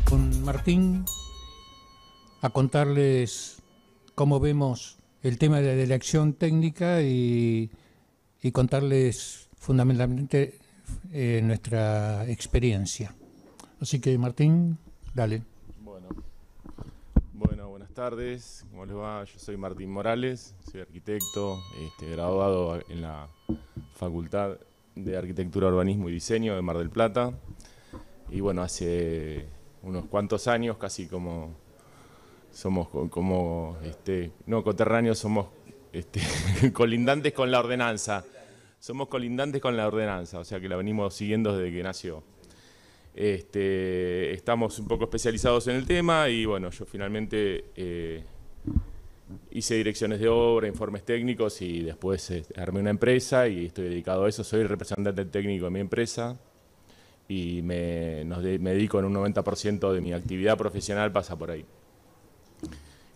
con Martín a contarles cómo vemos el tema de la acción técnica y contarles fundamentalmente nuestra experiencia. Así que Martín, dale. Bueno, buenas tardes, ¿cómo les va? Yo soy Martín Morales, soy arquitecto, graduado en la Facultad de Arquitectura, Urbanismo y Diseño de Mar del Plata. Y bueno, hace unos cuantos años, casi como somos no coterráneos, somos colindantes con la ordenanza. Somos colindantes con la ordenanza, o sea que la venimos siguiendo desde que nació. Estamos un poco especializados en el tema y bueno, yo finalmente hice direcciones de obra, informes técnicos y después armé una empresa y estoy dedicado a eso. Soy el representante técnico de mi empresa y me dedico en un 90% de mi actividad profesional, pasa por ahí.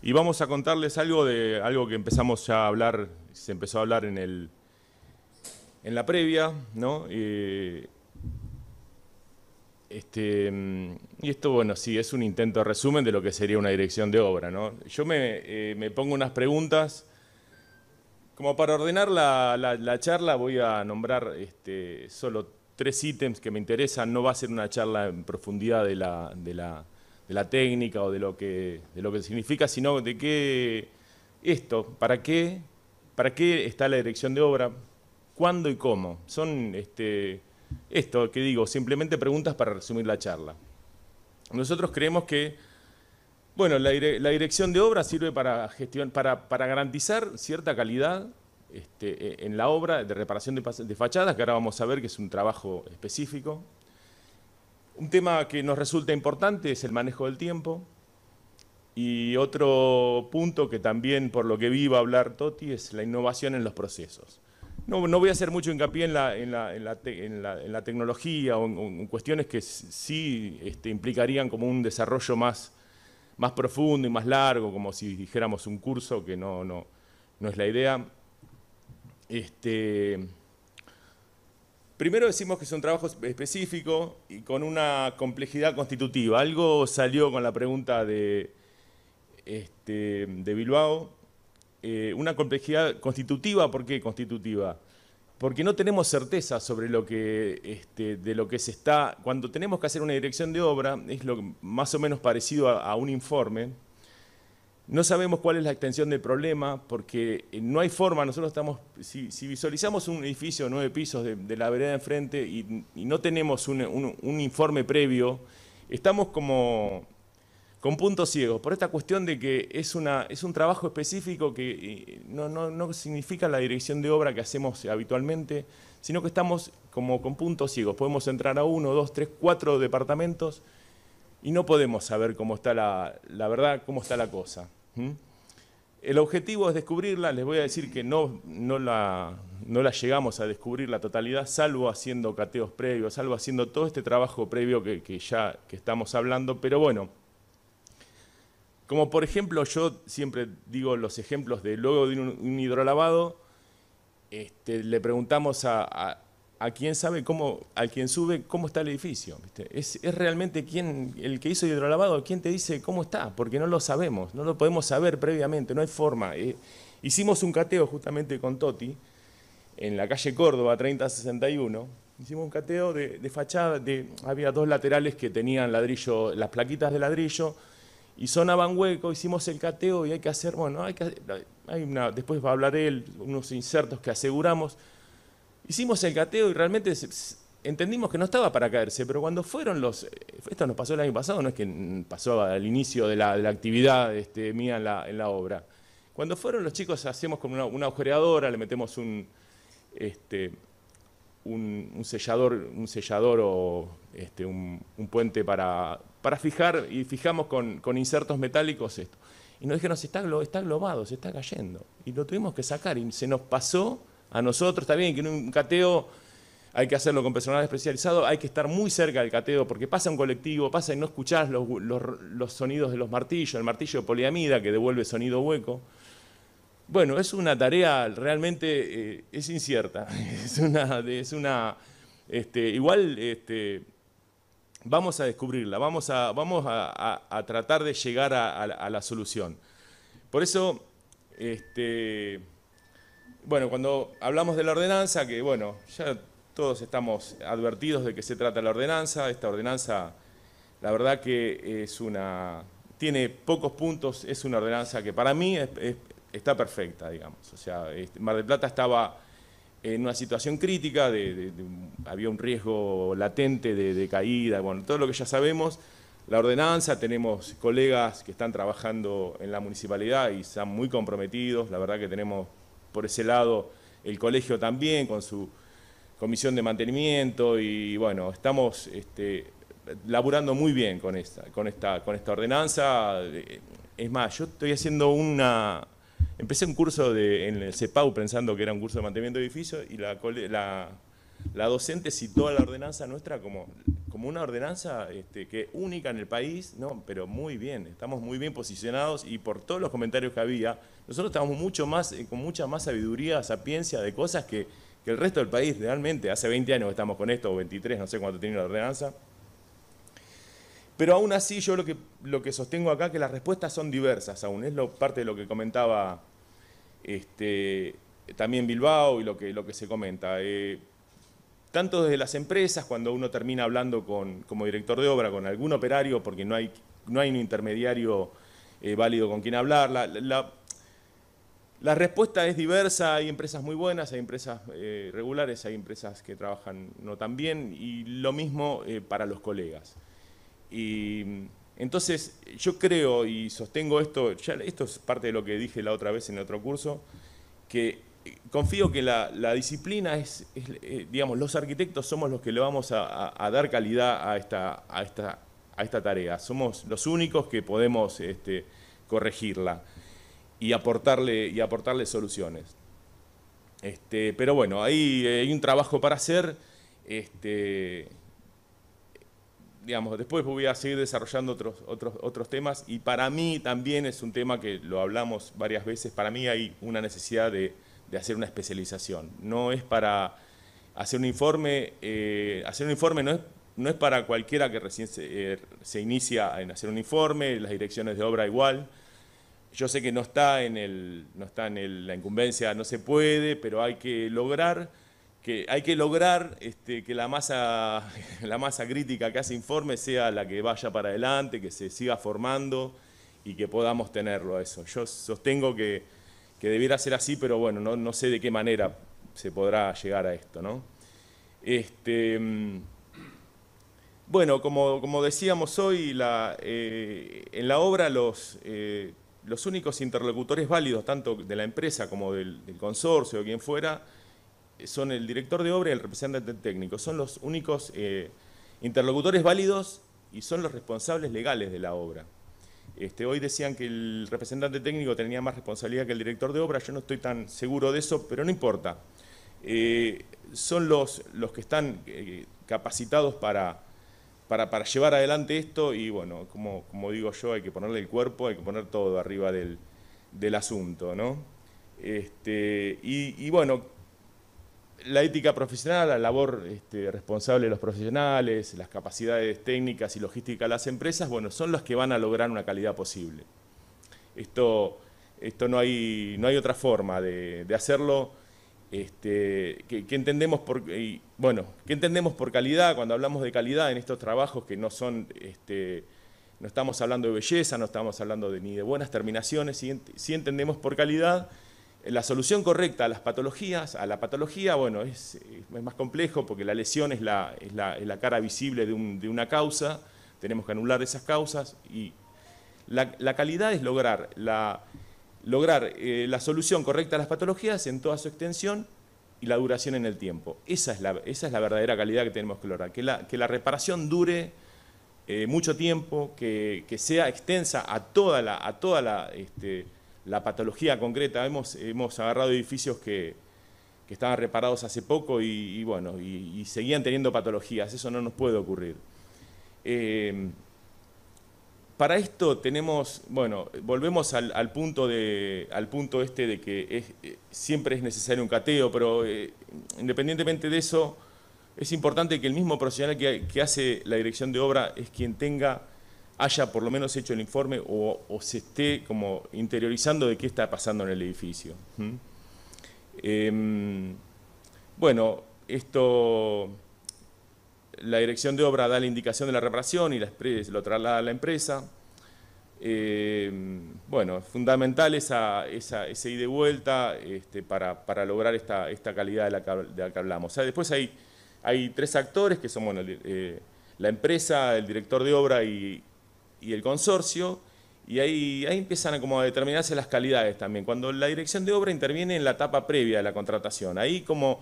Y vamos a contarles algo que empezamos ya a hablar, se empezó a hablar en la previa, ¿no? Y esto, bueno, sí, es un intento de resumen de lo que sería una dirección de obra, ¿no? Yo me pongo unas preguntas. Como para ordenar la charla voy a nombrar solo 3 ítems que me interesan. No va a ser una charla en profundidad de la técnica o de lo que significa, sino de qué ¿para qué está la dirección de obra? ¿Cuándo y cómo? Son esto que digo, simplemente preguntas para resumir la charla. Nosotros creemos que, bueno, la dirección de obra sirve para garantizar cierta calidad en la obra de reparación de fachadas, que ahora vamos a ver que es un trabajo específico. Un tema que nos resulta importante es el manejo del tiempo. Y otro punto que también, por lo que vi, va a hablar Toti, es la innovación en los procesos. No voy a hacer mucho hincapié en la tecnología o en cuestiones que sí implicarían como un desarrollo más profundo y más largo, como si dijéramos un curso, que no es la idea. Primero decimos que es un trabajo específico y con una complejidad constitutiva. Algo salió con la pregunta de Bilbao. Una complejidad constitutiva. ¿Por qué constitutiva? Porque no tenemos certeza sobre de lo que se está. Cuando tenemos que hacer una dirección de obra, es más o menos parecido a un informe. No sabemos cuál es la extensión del problema, porque no hay forma. Nosotros estamos, si visualizamos un edificio de 9 pisos de la vereda de enfrente y no tenemos un informe previo, estamos como con puntos ciegos, por esta cuestión de que es un trabajo específico que no significa la dirección de obra que hacemos habitualmente, sino que estamos como con puntos ciegos. Podemos entrar a 1, 2, 3, 4 departamentos y no podemos saber cómo está la verdad, cómo está la cosa. El objetivo es descubrirla. Les voy a decir que no la llegamos a descubrir la totalidad, salvo haciendo cateos previos, salvo haciendo todo este trabajo previo que estamos hablando, pero bueno. Como por ejemplo, yo siempre digo los ejemplos de luego de un hidrolavado, le preguntamos a quien sabe a quien sube cómo está el edificio. ¿Viste? Es realmente el que hizo el hidrolavado, quien te dice cómo está, porque no lo sabemos, no lo podemos saber previamente, no hay forma. Hicimos un cateo justamente con Toti, en la calle Córdoba 3061, hicimos un cateo de fachada, había 2 laterales que tenían ladrillo, las plaquitas de ladrillo, y sonaban hueco. Hicimos el cateo y hay que hacer, bueno, después va a hablar él, unos insertos que aseguramos. Hicimos el cateo y realmente entendimos que no estaba para caerse, pero cuando fueron esto nos pasó el año pasado, no es que pasó al inicio de la actividad mía en la obra. Cuando fueron los chicos, hacemos con una agujereadora, le metemos un sellador o un puente para fijar, y fijamos con insertos metálicos esto. Y nos dijeron, está globado, se está cayendo. Y lo tuvimos que sacar y se nos pasó a nosotros. Está bien que en un cateo hay que hacerlo con personal especializado, hay que estar muy cerca del cateo, porque pasa un colectivo, pasa y no escuchás los sonidos de los martillos, el martillo de poliamida que devuelve sonido hueco. Bueno, es una tarea realmente, es incierta, igual vamos a descubrirla, vamos a tratar de llegar a la solución. Por eso, bueno, cuando hablamos de la ordenanza, que bueno, ya todos estamos advertidos de qué se trata la ordenanza. Esta ordenanza, la verdad que tiene pocos puntos, es una ordenanza que para mí está perfecta, digamos. O sea, Mar del Plata estaba en una situación crítica, había un riesgo latente de caída, bueno, todo lo que ya sabemos. La ordenanza, tenemos colegas que están trabajando en la municipalidad y están muy comprometidos. La verdad que tenemos por ese lado el colegio también con su comisión de mantenimiento y bueno, estamos laburando muy bien con esta ordenanza. Es más, yo estoy haciendo empecé un curso en el CEPAU pensando que era un curso de mantenimiento de edificios y la docente citó a la ordenanza nuestra como una ordenanza que única en el país, ¿no? Pero muy bien, estamos muy bien posicionados y por todos los comentarios que había, nosotros estamos con mucha más sabiduría, sapiencia de cosas que el resto del país realmente. Hace 20 años que estamos con esto, o 23, no sé cuánto tiene la ordenanza. Pero aún así yo lo que sostengo acá que las respuestas son diversas aún, es parte de lo que comentaba también Bilbao y lo que se comenta. Tanto desde las empresas, cuando uno termina hablando como director de obra con algún operario, porque no hay un intermediario válido con quien hablar, la respuesta es diversa. Hay empresas muy buenas, hay empresas regulares, hay empresas que trabajan no tan bien, y lo mismo para los colegas. Y entonces yo creo y sostengo esto es parte de lo que dije la otra vez en otro curso, que confío que la disciplina digamos, los arquitectos somos los que le vamos a dar calidad a esta tarea. Somos los únicos que podemos corregirla y aportarle soluciones. Pero bueno, ahí hay un trabajo para hacer. Digamos, después voy a seguir desarrollando otros temas, y para mí también es un tema que lo hablamos varias veces. Para mí hay una necesidad de hacer una especialización. No es para hacer un informe no es para cualquiera que recién se inicia en hacer un informe, las direcciones de obra igual. Yo sé que no está en la incumbencia, no se puede, pero hay que lograr que la masa crítica que hace informe sea la que vaya para adelante, que se siga formando y que podamos tenerlo a eso. Yo sostengo que debiera ser así, pero bueno, no sé de qué manera se podrá llegar a esto, ¿no? Bueno, como decíamos hoy, en la obra los únicos interlocutores válidos, tanto de la empresa como del consorcio o quien fuera, son el director de obra y el representante técnico. Son los únicos interlocutores válidos y son los responsables legales de la obra. Hoy decían que el representante técnico tenía más responsabilidad que el director de obra. Yo no estoy tan seguro de eso, pero no importa. Son los que están capacitados para llevar adelante esto, y bueno, como digo yo, hay que ponerle el cuerpo, hay que poner todo arriba del asunto, ¿no? Y bueno, la ética profesional, la labor responsable de los profesionales, las capacidades técnicas y logísticas de las empresas, bueno, son las que van a lograr una calidad posible. Esto no hay otra forma de hacerlo. ¿Qué entendemos ¿qué entendemos por calidad? Cuando hablamos de calidad en estos trabajos, que no estamos hablando de belleza, no estamos hablando ni de buenas terminaciones, sí entendemos por calidad la solución correcta a las patologías. A la patología, bueno, es más complejo, porque la lesión es la cara visible de una causa. Tenemos que anular esas causas, y la calidad es lograr la solución correcta a las patologías en toda su extensión y la duración en el tiempo. Esa es la verdadera calidad que tenemos que lograr, que la reparación dure mucho tiempo, que sea extensa a toda la patología concreta. Hemos agarrado edificios que estaban reparados hace poco y bueno, y seguían teniendo patologías. Eso no nos puede ocurrir. Para esto bueno, volvemos al punto de que siempre es necesario un cateo, pero independientemente de eso, es importante que el mismo profesional que hace la dirección de obra es quien haya por lo menos hecho el informe o se esté como interiorizando de qué está pasando en el edificio. Bueno, la dirección de obra da la indicación de la reparación y lo traslada a la empresa. Bueno, es fundamental ese ida y vuelta para lograr esta calidad de la que hablamos. O sea, después hay tres actores que son, bueno, la empresa, el director de obra y el consorcio, y ahí empiezan a determinarse las calidades también. Cuando la dirección de obra interviene en la etapa previa de la contratación, ahí con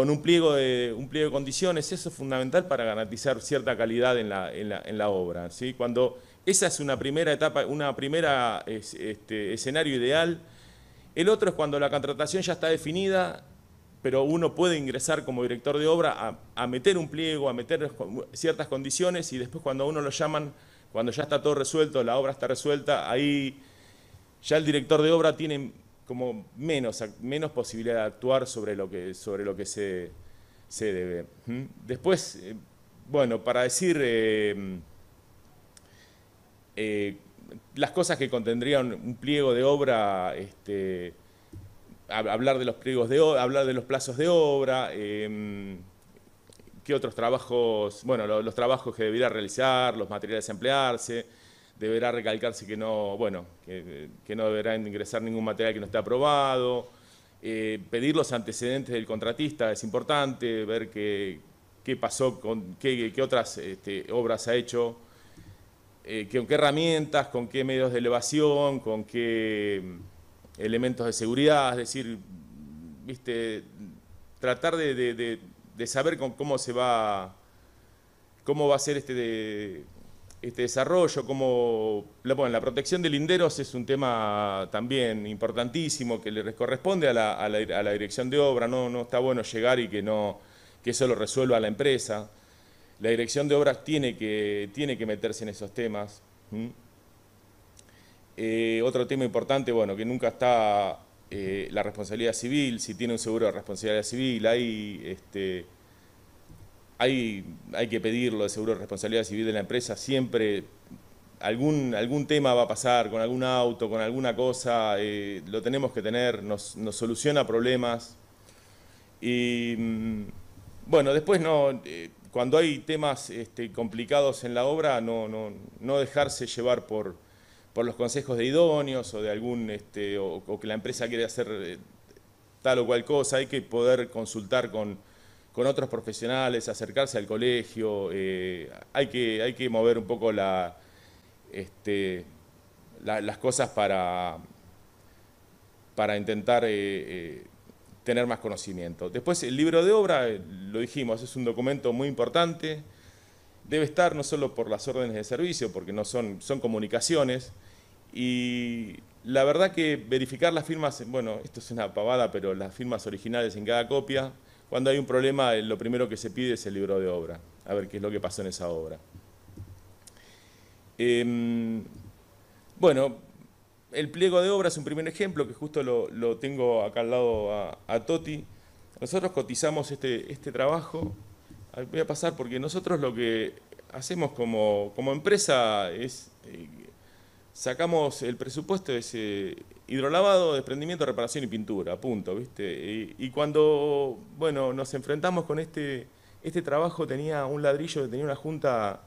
un pliego de condiciones, eso es fundamental para garantizar cierta calidad en la obra, ¿sí? Cuando esa es una primera etapa, escenario ideal. El otro es cuando la contratación ya está definida, pero uno puede ingresar como director de obra a meter un pliego, a meter ciertas condiciones, y después cuando a uno lo llaman, cuando ya está todo resuelto, la obra está resuelta, ahí ya el director de obra tiene como menos posibilidad de actuar sobre lo que se debe. Después, bueno, para decir las cosas que contendrían un pliego de obra, hablar de los pliegos de obra, hablar de los plazos de obra, qué otros trabajos, bueno, los trabajos que deberá realizar, los materiales a emplearse, deberá recalcarse que no deberá ingresar ningún material que no esté aprobado, pedir los antecedentes del contratista es importante, ver qué pasó, qué otras obras ha hecho, con qué herramientas, con qué medios de elevación, con qué elementos de seguridad, es decir, tratar de saber cómo va a ser este desarrollo, la protección de linderos es un tema también importantísimo que le corresponde a la dirección de obra. No está bueno llegar y que eso lo resuelva la empresa. La dirección de obras tiene que meterse en esos temas. Otro tema importante, bueno, que nunca está la responsabilidad civil. Si tiene un seguro de responsabilidad civil, hay que pedirlo de seguro de responsabilidad civil de la empresa. Siempre algún tema va a pasar con algún auto, con alguna cosa, lo tenemos que tener, nos soluciona problemas. Y bueno, después cuando hay temas complicados en la obra, no dejarse llevar por los consejos de idóneos o de o que la empresa quiere hacer tal o cual cosa. Hay que poder consultar con otros profesionales, acercarse al colegio, hay que mover un poco las cosas para intentar tener más conocimiento. Después, el libro de obra, lo dijimos, es un documento muy importante, debe estar no solo por las órdenes de servicio, porque son comunicaciones, y la verdad que verificar las firmas, bueno, esto es una pavada, pero las firmas originales en cada copia. Cuando hay un problema, lo primero que se pide es el libro de obra, a ver qué es lo que pasó en esa obra. Bueno, el pliego de obra es un primer ejemplo, que justo lo tengo acá al lado a Toti. Nosotros cotizamos este trabajo. Voy a pasar porque nosotros lo que hacemos como empresa es, sacamos el presupuesto de ese hidrolavado, desprendimiento, reparación y pintura, punto, ¿viste? Y cuando, bueno, nos enfrentamos con este trabajo, tenía un ladrillo que tenía una junta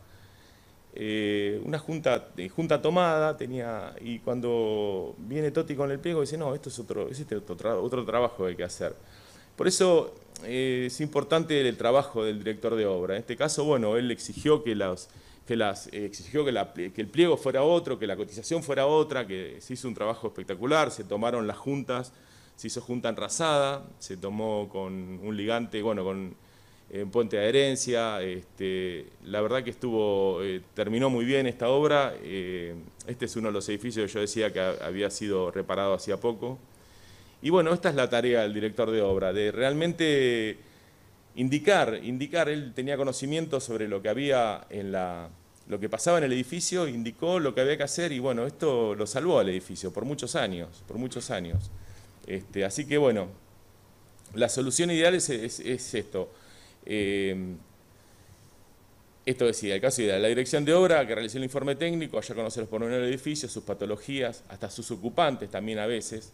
tomada, y cuando viene Toti con el pliego dice, no, esto es otro trabajo que hay que hacer. Por eso es importante el trabajo del director de obra. En este caso, bueno, él exigió que el pliego fuera otro, que la cotización fuera otra, que se hizo un trabajo espectacular, se tomaron las juntas, se hizo junta enrasada, se tomó con un ligante, bueno, con puente de adherencia. La verdad que terminó muy bien esta obra. Este es uno de los edificios que yo decía que había sido reparado hacía poco. Y bueno, esta es la tarea del director de obra, de realmente indicar, él tenía conocimiento sobre lo que había lo que pasaba en el edificio, indicó lo que había que hacer, y bueno, esto lo salvó al edificio por muchos años. Así que bueno, la solución ideal es esto. Esto decía, el caso de la dirección de obra que realizó el informe técnico, allá conocer los pormenores del edificio, sus patologías, hasta sus ocupantes también a veces.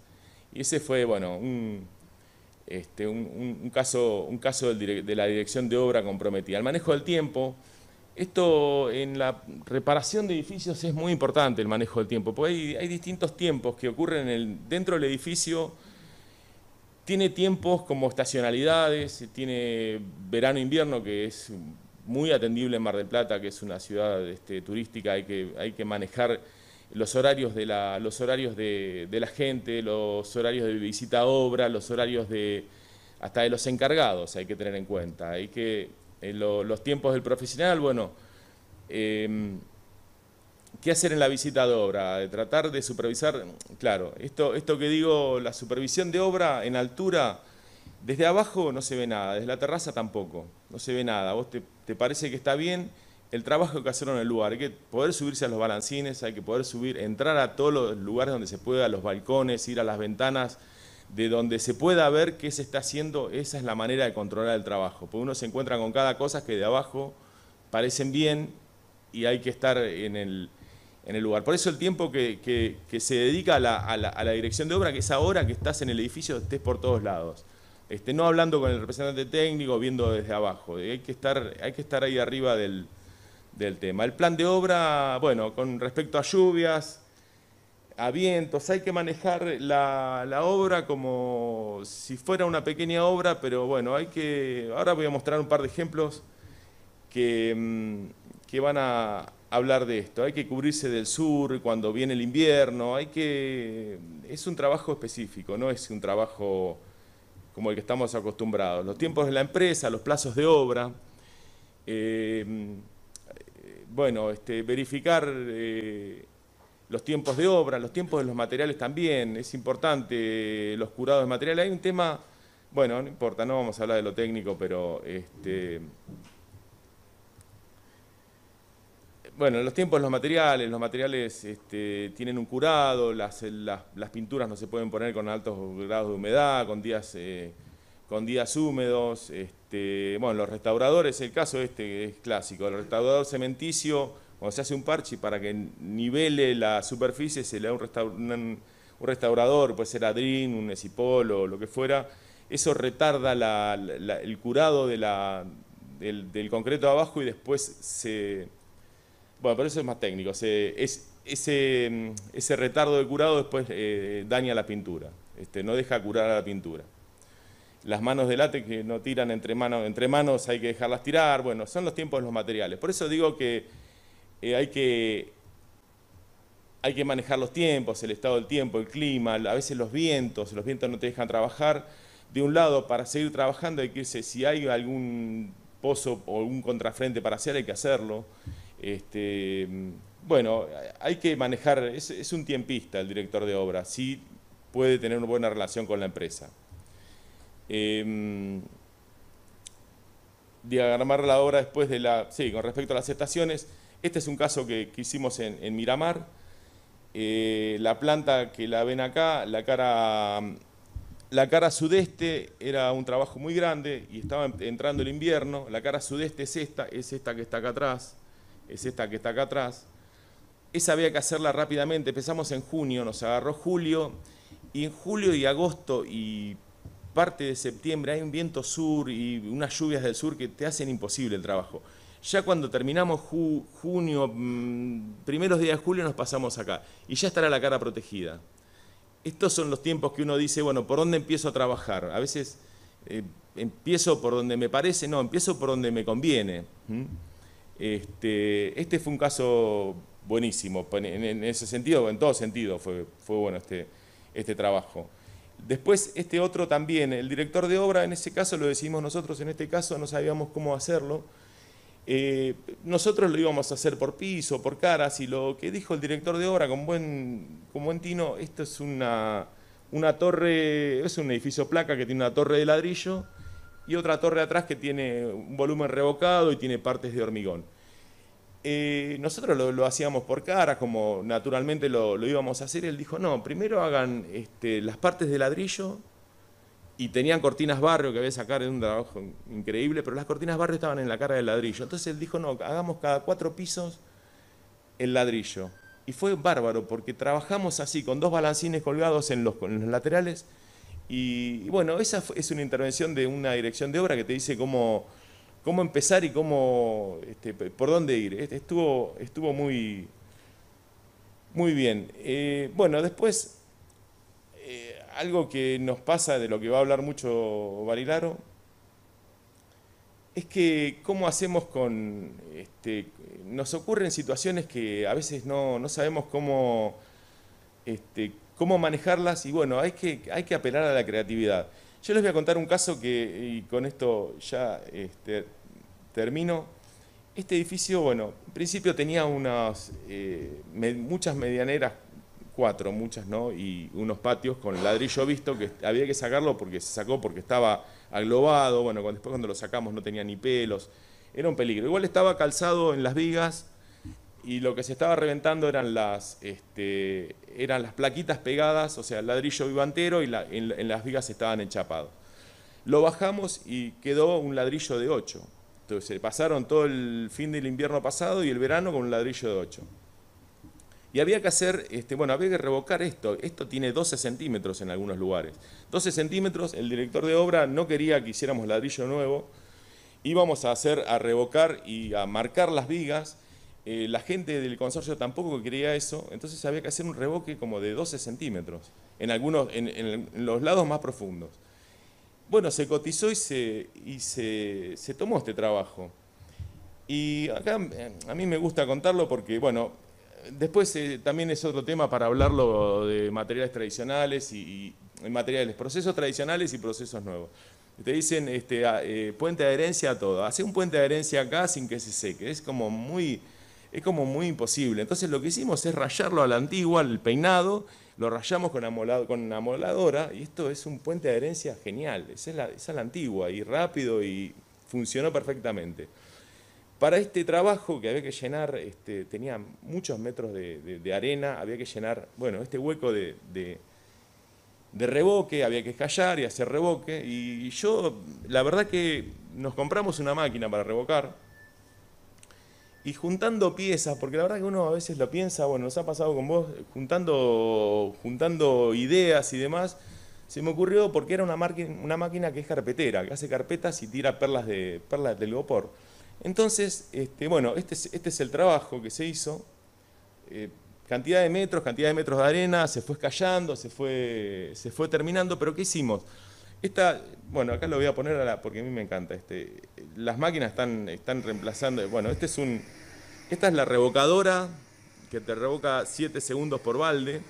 Y ese fue, bueno, un caso de la dirección de obra comprometida. El manejo del tiempo, esto en la reparación de edificios es muy importante el manejo del tiempo, porque hay distintos tiempos que ocurren dentro del edificio. Tiene tiempos como estacionalidades, tiene verano-invierno, que es muy atendible en Mar del Plata, que es una ciudad turística. Hay que manejar los horarios de la gente, los horarios de visita a obra, los horarios hasta de los encargados hay que tener en cuenta. Los tiempos del profesional, bueno, ¿qué hacer en la visita de obra? Tratar de supervisar, claro, esto que digo, la supervisión de obra en altura, desde abajo no se ve nada, desde la terraza tampoco, no se ve nada. Vos te parece que está bien, el trabajo hay que hacerlo en el lugar, hay que poder subirse a los balancines, hay que poder entrar a todos los lugares donde se pueda, a los balcones, ir a las ventanas, de donde se pueda ver qué se está haciendo. Esa es la manera de controlar el trabajo, porque uno se encuentra con cada cosa que de abajo parecen bien y hay que estar en el lugar. Por eso el tiempo que se dedica a la dirección de obra, que esa hora que estás en el edificio estés por todos lados. No hablando con el representante técnico, viendo desde abajo. Hay que estar ahí arriba del tema. El plan de obra, bueno, con respecto a lluvias, a vientos, hay que manejar la obra como si fuera una pequeña obra, pero bueno, ahora voy a mostrar un par de ejemplos que van a hablar de esto. Hay que cubrirse del sur cuando viene el invierno, es un trabajo específico, no es un trabajo como el que estamos acostumbrados. Los tiempos de la empresa, los plazos de obra, bueno, verificar los tiempos de obra, los tiempos de los materiales también, es importante, los curados de materiales. Hay un tema, bueno, no importa, no vamos a hablar de lo técnico, pero bueno, los tiempos de los materiales tienen un curado, las pinturas no se pueden poner con altos grados de humedad, con días húmedos. Bueno, los restauradores, el caso que es clásico, el restaurador cementicio, cuando se hace un parche para que nivele la superficie, se le da un restaurador, puede ser Adrin, un Esipol o lo que fuera. Eso retarda el curado del concreto de abajo y después bueno, pero eso es más técnico. Ese retardo de curado después daña la pintura, no deja curar a la pintura. Las manos de látex que no tiran entre manos hay que dejarlas tirar. Bueno, son los tiempos de los materiales. Por eso digo que hay que manejar los tiempos, el estado del tiempo, el clima, a veces los vientos no te dejan trabajar. De un lado, para seguir trabajando hay que irse, si hay algún pozo o algún contrafrente para hacer, hay que hacerlo. Bueno, hay que manejar, es un tiempista el director de obra, sí puede tener una buena relación con la empresa. Diagramar la obra después con respecto a las estaciones. Este es un caso que hicimos en Miramar. La planta que la ven acá, la cara sudeste era un trabajo muy grande y estaba entrando el invierno. La cara sudeste es esta que está acá atrás. Esa había que hacerla rápidamente. Empezamos en junio, nos agarró julio, y en julio y agosto y parte de septiembre hay un viento sur y unas lluvias del sur que te hacen imposible el trabajo. Ya cuando terminamos junio, primeros días de julio, nos pasamos acá y ya estará la cara protegida. Estos son los tiempos que uno dice, bueno, ¿por dónde empiezo a trabajar? A veces empiezo por donde me parece, no, empiezo por donde me conviene. Este fue un caso buenísimo, en ese sentido, en todo sentido fue bueno este trabajo. Después este otro también, el director de obra, en ese caso lo decidimos nosotros, en este caso no sabíamos cómo hacerlo. Nosotros lo íbamos a hacer por piso, por caras, y lo que dijo el director de obra con buen tino, esto es una torre, es un edificio placa que tiene una torre de ladrillo y otra torre atrás que tiene un volumen revocado y tiene partes de hormigón. Nosotros lo hacíamos por cara, como naturalmente lo íbamos a hacer. Él dijo, no, primero hagan las partes de ladrillo y tenían cortinas barrio que había que sacar, de un trabajo increíble, pero las cortinas barrio estaban en la cara del ladrillo. Entonces él dijo, no, hagamos cada 4 pisos el ladrillo. Y fue bárbaro, porque trabajamos así, con 2 balancines colgados en los laterales. Y bueno, esa es una intervención de una dirección de obra que te dice cómo empezar y por dónde ir. Estuvo muy, muy bien. Bueno, después, algo que nos pasa, de lo que va a hablar mucho Barilaro, es que cómo hacemos nos ocurren situaciones que a veces no sabemos cómo manejarlas, y bueno, hay que apelar a la creatividad. Yo les voy a contar un caso y con esto ya termino. Este edificio, bueno, en principio tenía muchas medianeras, 4, muchas, ¿no? Y unos patios con ladrillo visto, que había que sacarlo porque se sacó porque estaba aglobado. Bueno, después cuando lo sacamos no tenía ni pelos, era un peligro. Igual estaba calzado en las vigas, y lo que se estaba reventando eran las plaquitas pegadas, o sea, el ladrillo vivo entero, y en las vigas estaban enchapados. Lo bajamos y quedó un ladrillo de 8. Entonces pasaron todo el fin del invierno pasado y el verano con un ladrillo de 8. Y había que hacer, había que revocar esto. Esto tiene 12 centímetros en algunos lugares. 12 centímetros, el director de obra no quería que hiciéramos ladrillo nuevo. Íbamos a revocar y a marcar las vigas. La gente del consorcio tampoco quería eso, entonces había que hacer un revoque como de 12 centímetros, en los lados más profundos. Bueno, se cotizó y se tomó este trabajo. Y acá a mí me gusta contarlo porque, bueno, después también es otro tema para hablarlo de materiales tradicionales y materiales, procesos tradicionales y procesos nuevos. Te dicen puente de adherencia a todo. Hace un puente de adherencia acá sin que se seque. Es como muy imposible. Entonces lo que hicimos es rayarlo a la antigua, el peinado, lo rayamos con una amoladora, y esto es un puente de adherencia genial. Esa es la antigua, y rápido, y funcionó perfectamente. Para este trabajo que había que llenar, tenía muchos metros de arena, había que llenar, bueno, este hueco de revoque, había que escallar y hacer revoque, y yo, la verdad que nos compramos una máquina para revocar, y juntando piezas, porque la verdad que uno a veces lo piensa, bueno, nos ha pasado con vos, juntando ideas y demás, se me ocurrió porque era una máquina que es carpetera, que hace carpetas y tira perlas de telgopor. Entonces, bueno, este es el trabajo que se hizo. Cantidad de metros de arena, se fue escallando, se fue terminando, pero ¿qué hicimos? Bueno, acá lo voy a poner porque a mí me encanta. Las máquinas están reemplazando. Bueno, esta es la revocadora, que te revoca 7 segundos por balde.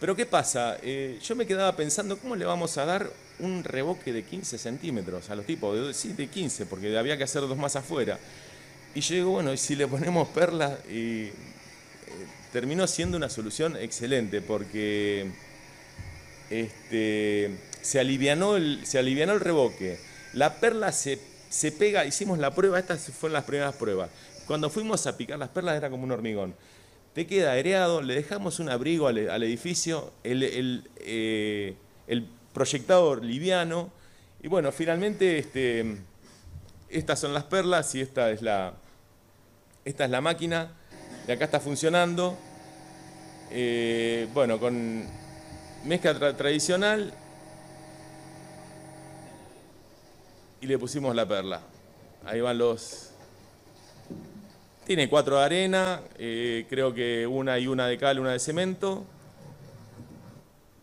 Pero ¿qué pasa? Yo me quedaba pensando, ¿cómo le vamos a dar un revoque de 15 centímetros a los tipos? Sí, de 15, porque había que hacer 2 más afuera. Y yo digo, bueno, y si le ponemos perlas, terminó siendo una solución excelente, porque se alivianó el revoque. La perla se pega, hicimos la prueba, estas fueron las primeras pruebas. Cuando fuimos a picar las perlas era como un hormigón. Te queda aireado, le dejamos un abrigo al edificio, el proyectador liviano, y bueno, finalmente estas son las perlas y esta es la máquina, y acá está funcionando. Bueno, con mezcla tradicional, y le pusimos la perla. Ahí van tiene 4 de arena, creo que una de cal, una de cemento,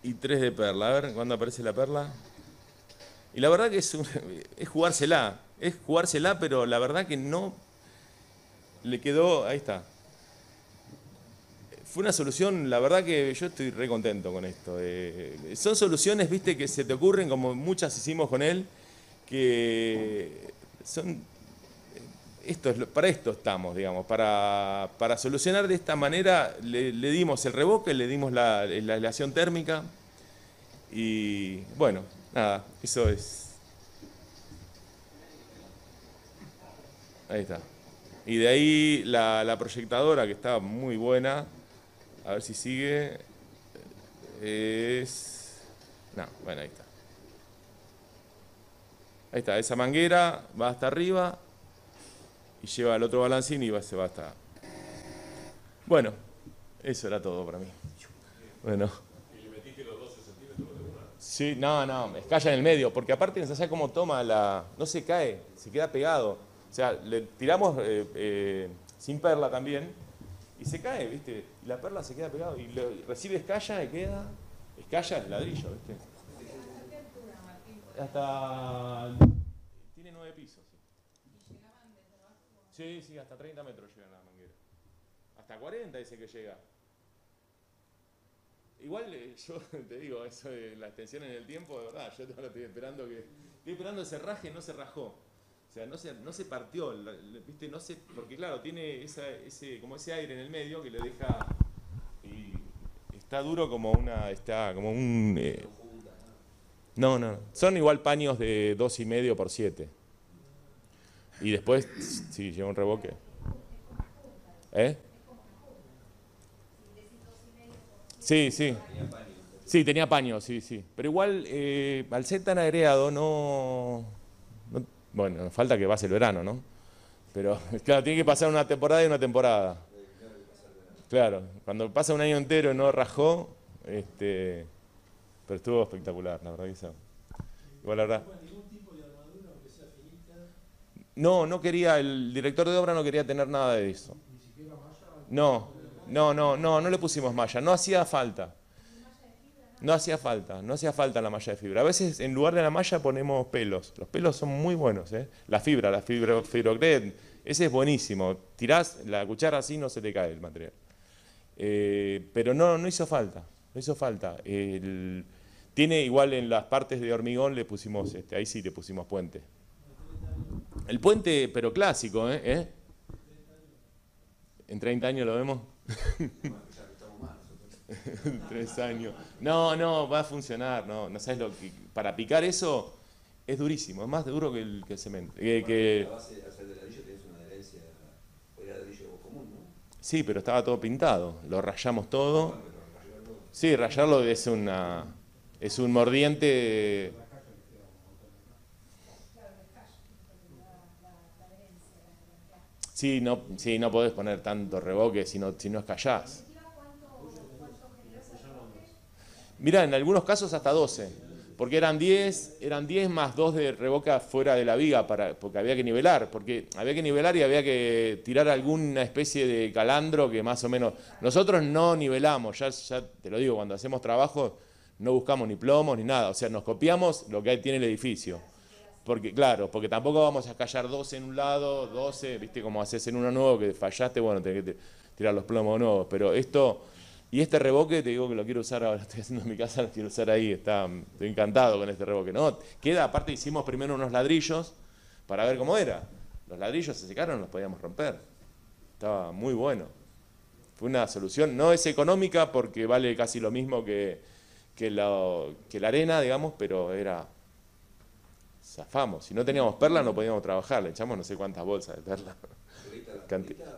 y 3 de perla. A ver, ¿cuándo aparece la perla? Y la verdad que es jugársela, pero la verdad que no le quedó, ahí está. Fue una solución, la verdad que yo estoy re contento con esto. Son soluciones, viste, que se te ocurren, como muchas hicimos con él, que son... para esto estamos, digamos, para solucionar de esta manera. Le dimos el revoque, le dimos la aislación térmica, y bueno, nada, eso es. Ahí está. Y de ahí la proyectadora, que está muy buena, a ver si sigue, No, bueno, ahí está. Ahí está, esa manguera va hasta arriba y lleva el otro balancín y se va hasta... Bueno, eso era todo para mí. Bueno. ¿Y le metiste los 12 centímetros de una? Sí, no, escalla en el medio, porque aparte ensayá cómo toma la... No se cae, se queda pegado. O sea, le tiramos sin perla también y se cae, ¿viste? Y la perla se queda pegado y recibe escalla y queda... Escalla el ladrillo, ¿viste? Hasta... Tiene 9 pisos. ¿Y llegaban desde abajo? Sí, hasta 30 metros llegan la manguera. Hasta 40 dice que llega. Igual yo te digo, eso de la extensión en el tiempo, de verdad, yo estoy esperando ese raje, no se rajó. O sea, no se partió, ¿viste? No sé, porque claro, tiene ese aire en el medio que le deja... Y está duro como un... No, son igual paños de 2,5 por 7. Y después, sí, lleva un revoque. ¿Eh? Sí. Sí, tenía paño, sí. Pero igual, al ser tan agregado, bueno, falta que pase el verano, ¿no? Pero, claro, tiene que pasar una temporada y una temporada. Claro, cuando pasa un año entero y no rajó, pero estuvo espectacular, la verdad que eso. Igual, la verdad. No quería, el director de obra no quería tener nada de eso. No le pusimos malla, no hacía falta. No hacía falta la malla de fibra. A veces en lugar de la malla ponemos pelos. Los pelos son muy buenos, ¿eh? La fibra Fibrocred, ese es buenísimo. Tirás la cuchara así, no se te cae el material. Pero no hizo falta. Tiene igual en las partes de hormigón le pusimos, ahí sí le pusimos puente. El puente, pero clásico, ¿eh? ¿En 30 años lo vemos? 3 años. No, va a funcionar. No sabes lo que... Para picar eso es durísimo, es más duro que el cemento. La base de hacer de ladrillo tienes una adherencia, era ladrillo común, ¿no? Sí, pero estaba todo pintado. Lo rayamos todo. Sí, rayarlo es un mordiente. Sí, no podés poner tanto revoque si no escallás. Mirá, en algunos casos hasta 12, porque eran 10 más 2 de revoque fuera de la viga, porque había que nivelar, y había que tirar alguna especie de calandro que más o menos... Nosotros no nivelamos, ya te lo digo, cuando hacemos trabajo no buscamos ni plomos ni nada, o sea, nos copiamos lo que tiene el edificio. Porque tampoco vamos a callar 12 en un lado, 12, viste como haces en uno nuevo que fallaste, bueno, tenés que tirar los plomos nuevos, pero esto... Y este revoque, te digo que lo quiero usar ahora, estoy haciendo en mi casa, lo quiero usar ahí, estoy encantado con este revoque. No, aparte hicimos primero unos ladrillos para ver cómo era. Los ladrillos se secaron, los podíamos romper. Estaba muy bueno. Fue una solución, no es económica porque vale casi lo mismo que la arena, digamos, pero zafamos. Si no teníamos perla no podíamos trabajar, le echamos no sé cuántas bolsas de perla.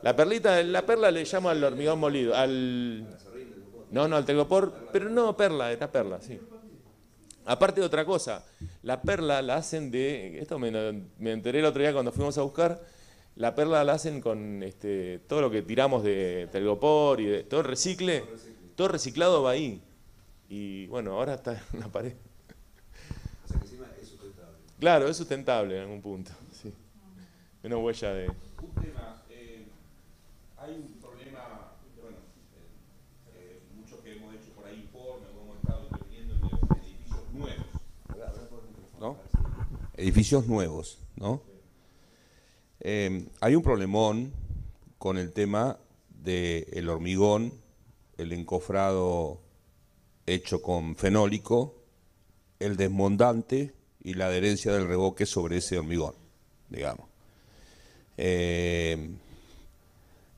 La perla le llamo al hormigón molido, No, al telgopor, pero no perla, era perla, sí. Aparte de otra cosa, la perla la hacen esto me enteré el otro día cuando fuimos a buscar, la perla la hacen con todo lo que tiramos de telgopor y todo todo reciclado va ahí. Y bueno, ahora está en la pared. O sea que encima es sustentable. Claro, es sustentable en algún punto, sí. Una huella de... Un tema, hay un problema, bueno, muchos que hemos hecho por ahí informes, hemos estado interviniendo en edificios nuevos, ¿no? Edificios nuevos, ¿no? Hay un problemón con el tema del hormigón, el encofrado hecho con fenólico, el desmontante y la adherencia del revoque sobre ese hormigón, digamos.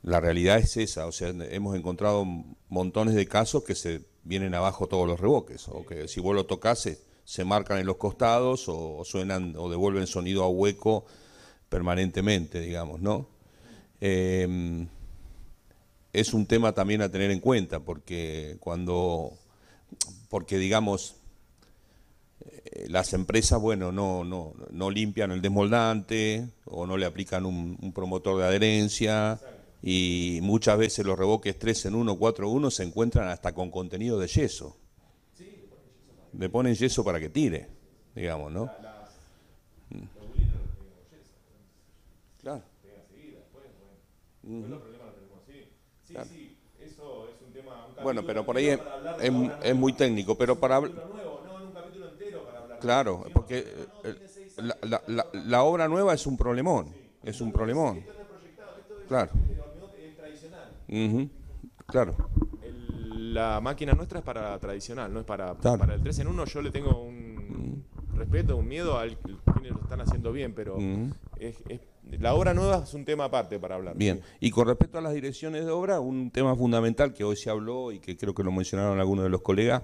La realidad es esa, o sea, hemos encontrado montones de casos que se vienen abajo todos los revoques, o que si vos lo tocás se marcan en los costados o suenan o devuelven sonido a hueco permanentemente, digamos, ¿no? Es un tema también a tener en cuenta porque digamos, las empresas, bueno, no limpian el desmoldante o no le aplican un promotor de adherencia, y muchas veces los reboques 3 en 1, 4 en 1 se encuentran hasta con contenido de yeso. Le ponen yeso para que tire, digamos, ¿no? Claro. Claro. Bueno, pero por ahí es muy técnico, pero para hablar... Claro, porque la obra nueva es un problemón, es un problemón. Claro. Claro. La máquina nuestra es para tradicional, no es para el 3 en 1. Yo le tengo un respeto, un miedo al quienes lo están haciendo bien, pero la obra nueva es un tema aparte para hablar. Bien, y con respecto a las direcciones de obra, un tema fundamental que hoy se habló y que creo que lo mencionaron algunos de los colegas,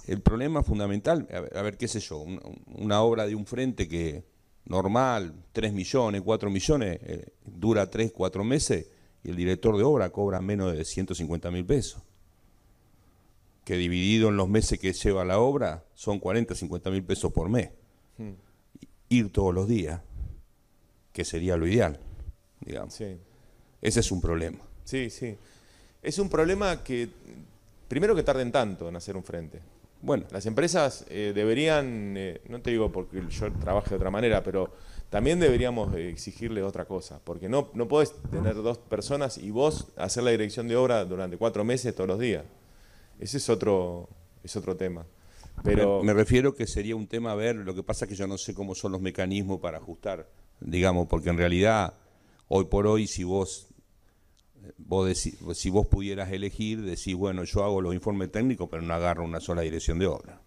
el problema fundamental, a ver qué sé yo, una obra de un frente que normal, 3 millones, 4 millones, dura 3, 4 meses, y el director de obra cobra menos de 150.000 pesos. Que dividido en los meses que lleva la obra, son 40, 50.000 pesos por mes. Ir todos los días, que sería lo ideal, digamos. Sí. Ese es un problema. Sí, sí. Es un problema que, primero que tarden tanto en hacer un frente. Bueno, las empresas deberían, no te digo porque yo trabaje de otra manera, pero también deberíamos exigirle otra cosa, porque no podés tener 2 personas y vos hacer la dirección de obra durante 4 meses todos los días. Ese es otro tema. Pero me refiero que sería un tema a ver, lo que pasa es que yo no sé cómo son los mecanismos para ajustar, digamos, porque en realidad, hoy por hoy, si vos pudieras elegir, decís, bueno, yo hago los informes técnicos, pero no agarro una sola dirección de obra.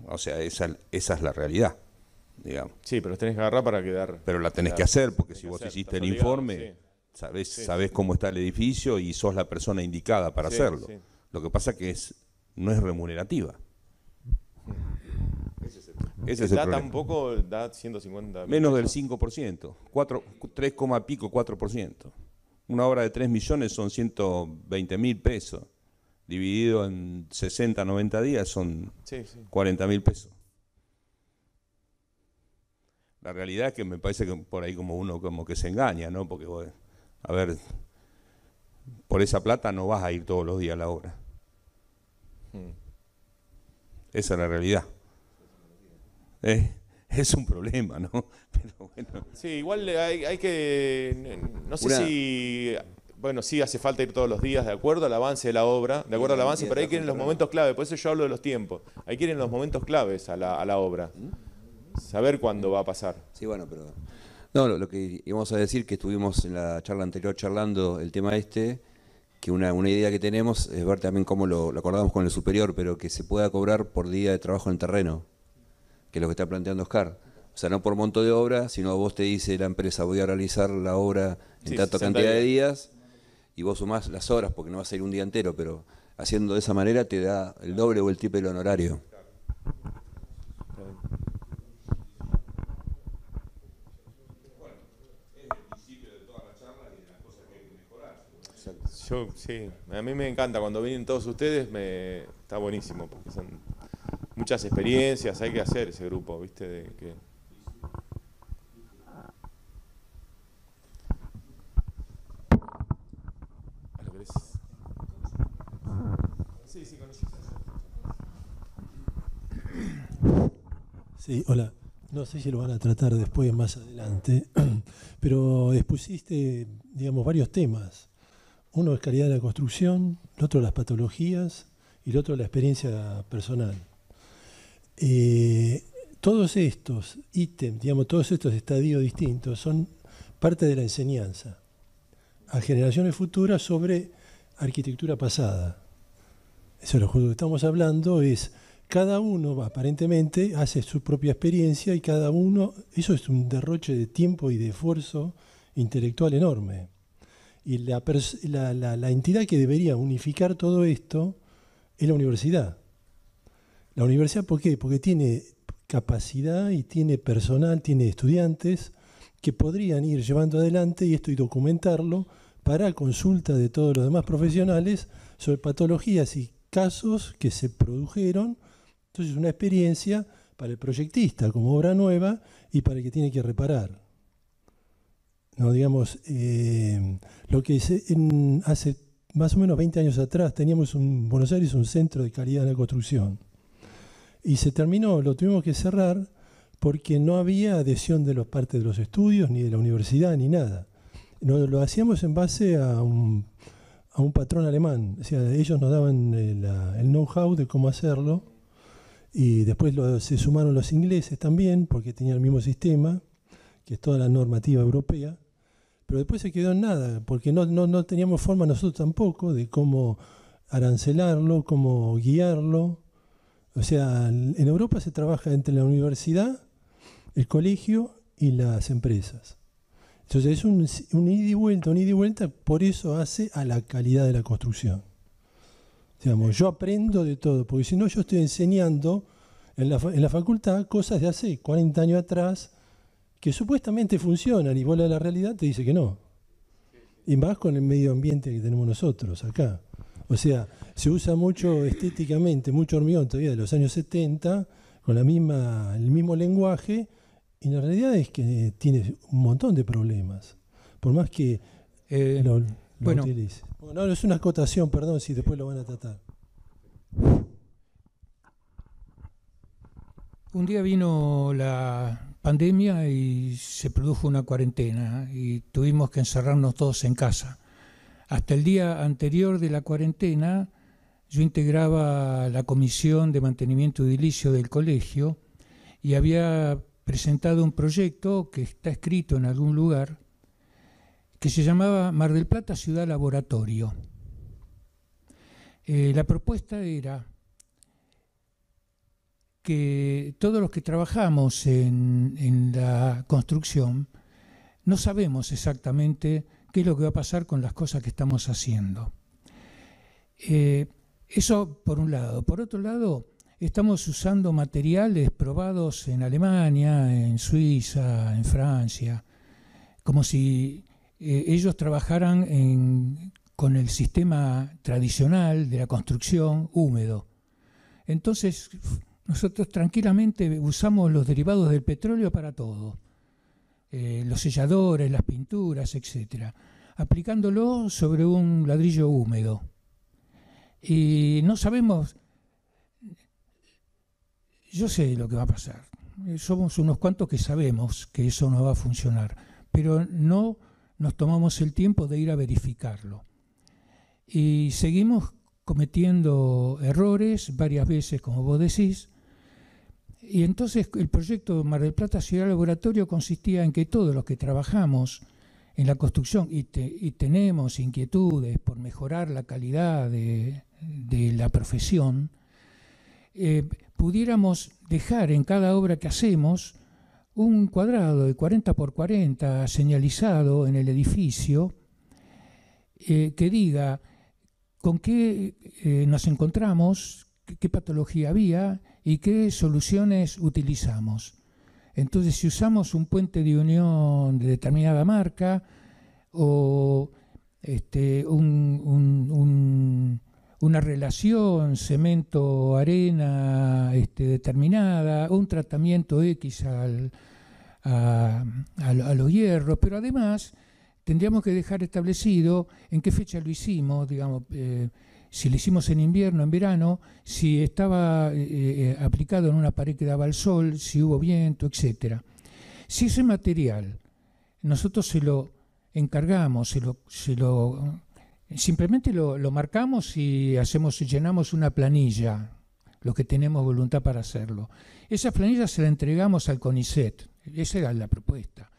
O sea, esa es la realidad, digamos. Sí, pero los tenés que agarrar para quedar... Pero la tenés que hacer, porque si vos hiciste el informe, sí. sabés cómo está el edificio y sos la persona indicada para hacerlo. Sí. Lo que pasa es que no es remunerativa. Ese es el problema. Tampoco da 150. Menos del 5%, 3, pico, 4%. Una obra de 3 millones son 120.000 pesos. Dividido en 60, 90 días son 40.000 pesos. La realidad es que me parece que por ahí como uno como que se engaña, ¿no? Porque, bueno, a ver, por esa plata no vas a ir todos los días a la obra. Esa es la realidad. Es un problema, ¿no? Pero bueno. Sí, igual hay que... No sé si... Bueno, sí hace falta ir todos los días de acuerdo al avance de la obra, de acuerdo al avance, pero hay que ir en los momentos clave. Por eso yo hablo de los tiempos. Hay que ir en los momentos claves a la obra. Saber cuándo va a pasar. Sí, bueno, pero... No, lo que íbamos a decir, que estuvimos en la charla anterior charlando el tema que una idea que tenemos es ver también cómo lo acordamos con el superior, pero que se pueda cobrar por día de trabajo en terreno, que es lo que está planteando Oscar. O sea, no por monto de obra, sino vos te dice la empresa, voy a realizar la obra en tanta cantidad de días, y vos sumás las horas, porque no va a ser un día entero, pero haciendo de esa manera te da el doble o el triple del honorario. Sí, a mí me encanta cuando vienen todos ustedes, está buenísimo, porque son muchas experiencias, hay que hacer ese grupo, ¿viste? Sí, con eso. Sí, hola. No sé si lo van a tratar después, más adelante, pero expusiste, digamos, varios temas. Uno es calidad de la construcción, el otro las patologías y el otro la experiencia personal. Todos estos ítems, digamos, todos estos estadios distintos son parte de la enseñanza a generaciones futuras sobre arquitectura pasada. Eso es lo que estamos hablando, es cada uno aparentemente hace su propia experiencia y cada uno, eso es un derroche de tiempo y de esfuerzo intelectual enorme. Y la entidad que debería unificar todo esto es la universidad. La universidad, ¿por qué? Porque tiene capacidad y tiene personal, tiene estudiantes que podrían ir llevando adelante y esto y documentarlo para consulta de todos los demás profesionales sobre patologías y casos que se produjeron Entonces es una experiencia para el proyectista como obra nueva y para el que tiene que reparar. No, digamos, lo que hace más o menos 20 años atrás teníamos en Buenos Aires un centro de calidad en la construcción. Y se terminó, lo tuvimos que cerrar porque no había adhesión de los partes de los estudios, ni de la universidad, ni nada. Lo hacíamos en base a un patrón alemán. O sea, ellos nos daban el know-how de cómo hacerlo. Y después se sumaron los ingleses también, porque tenían el mismo sistema, que es toda la normativa europea. Pero después se quedó en nada, porque no teníamos forma nosotros tampoco de cómo arancelarlo, cómo guiarlo. O sea, en Europa se trabaja entre la universidad, el colegio y las empresas. Entonces es un ida y vuelta, por eso hace a la calidad de la construcción. Digamos, yo aprendo de todo, porque si no yo estoy enseñando en la facultad cosas de hace 40 años atrás que supuestamente funcionan y vos la realidad te dice que no. Y más con el medio ambiente que tenemos nosotros acá. O sea, se usa mucho estéticamente, mucho hormigón todavía de los años 70, con el mismo lenguaje, y la realidad es que tiene un montón de problemas, por más que lo utilice. Bueno, es una acotación, perdón, si después lo van a tratar. Un día vino la pandemia y se produjo una cuarentena y tuvimos que encerrarnos todos en casa. Hasta el día anterior de la cuarentena, yo integraba la comisión de mantenimiento edilicio del colegio y había presentado un proyecto que está escrito en algún lugar que se llamaba Mar del Plata Ciudad Laboratorio. La propuesta era que todos los que trabajamos en la construcción no sabemos exactamente qué es lo que va a pasar con las cosas que estamos haciendo. Eso por un lado. Por otro lado, estamos usando materiales probados en Alemania, en Suiza, en Francia, como si ellos trabajaran con el sistema tradicional de la construcción húmedo. Entonces, nosotros tranquilamente usamos los derivados del petróleo para todo, los selladores, las pinturas, etc., aplicándolo sobre un ladrillo húmedo. Y no sabemos, yo sé lo que va a pasar, somos unos cuantos que sabemos que eso no va a funcionar, pero no nos tomamos el tiempo de ir a verificarlo. Y seguimos cometiendo errores varias veces, como vos decís. Y entonces el proyecto Mar del Plata Ciudad Laboratorio consistía en que todos los que trabajamos en la construcción y tenemos inquietudes por mejorar la calidad de la profesión, pudiéramos dejar en cada obra que hacemos un cuadrado de 40 por 40 señalizado en el edificio que diga con qué nos encontramos, qué patología había y qué soluciones utilizamos. Entonces, si usamos un puente de unión de determinada marca o una relación cemento-arena determinada, un tratamiento X a los hierros, pero además tendríamos que dejar establecido en qué fecha lo hicimos, digamos, si lo hicimos en invierno, en verano, si estaba aplicado en una pared que daba al sol, si hubo viento, etc. Si ese material nosotros se lo encargamos, simplemente lo marcamos y llenamos una planilla, los que tenemos voluntad para hacerlo. Esa planilla se la entregamos al CONICET, esa era la propuesta.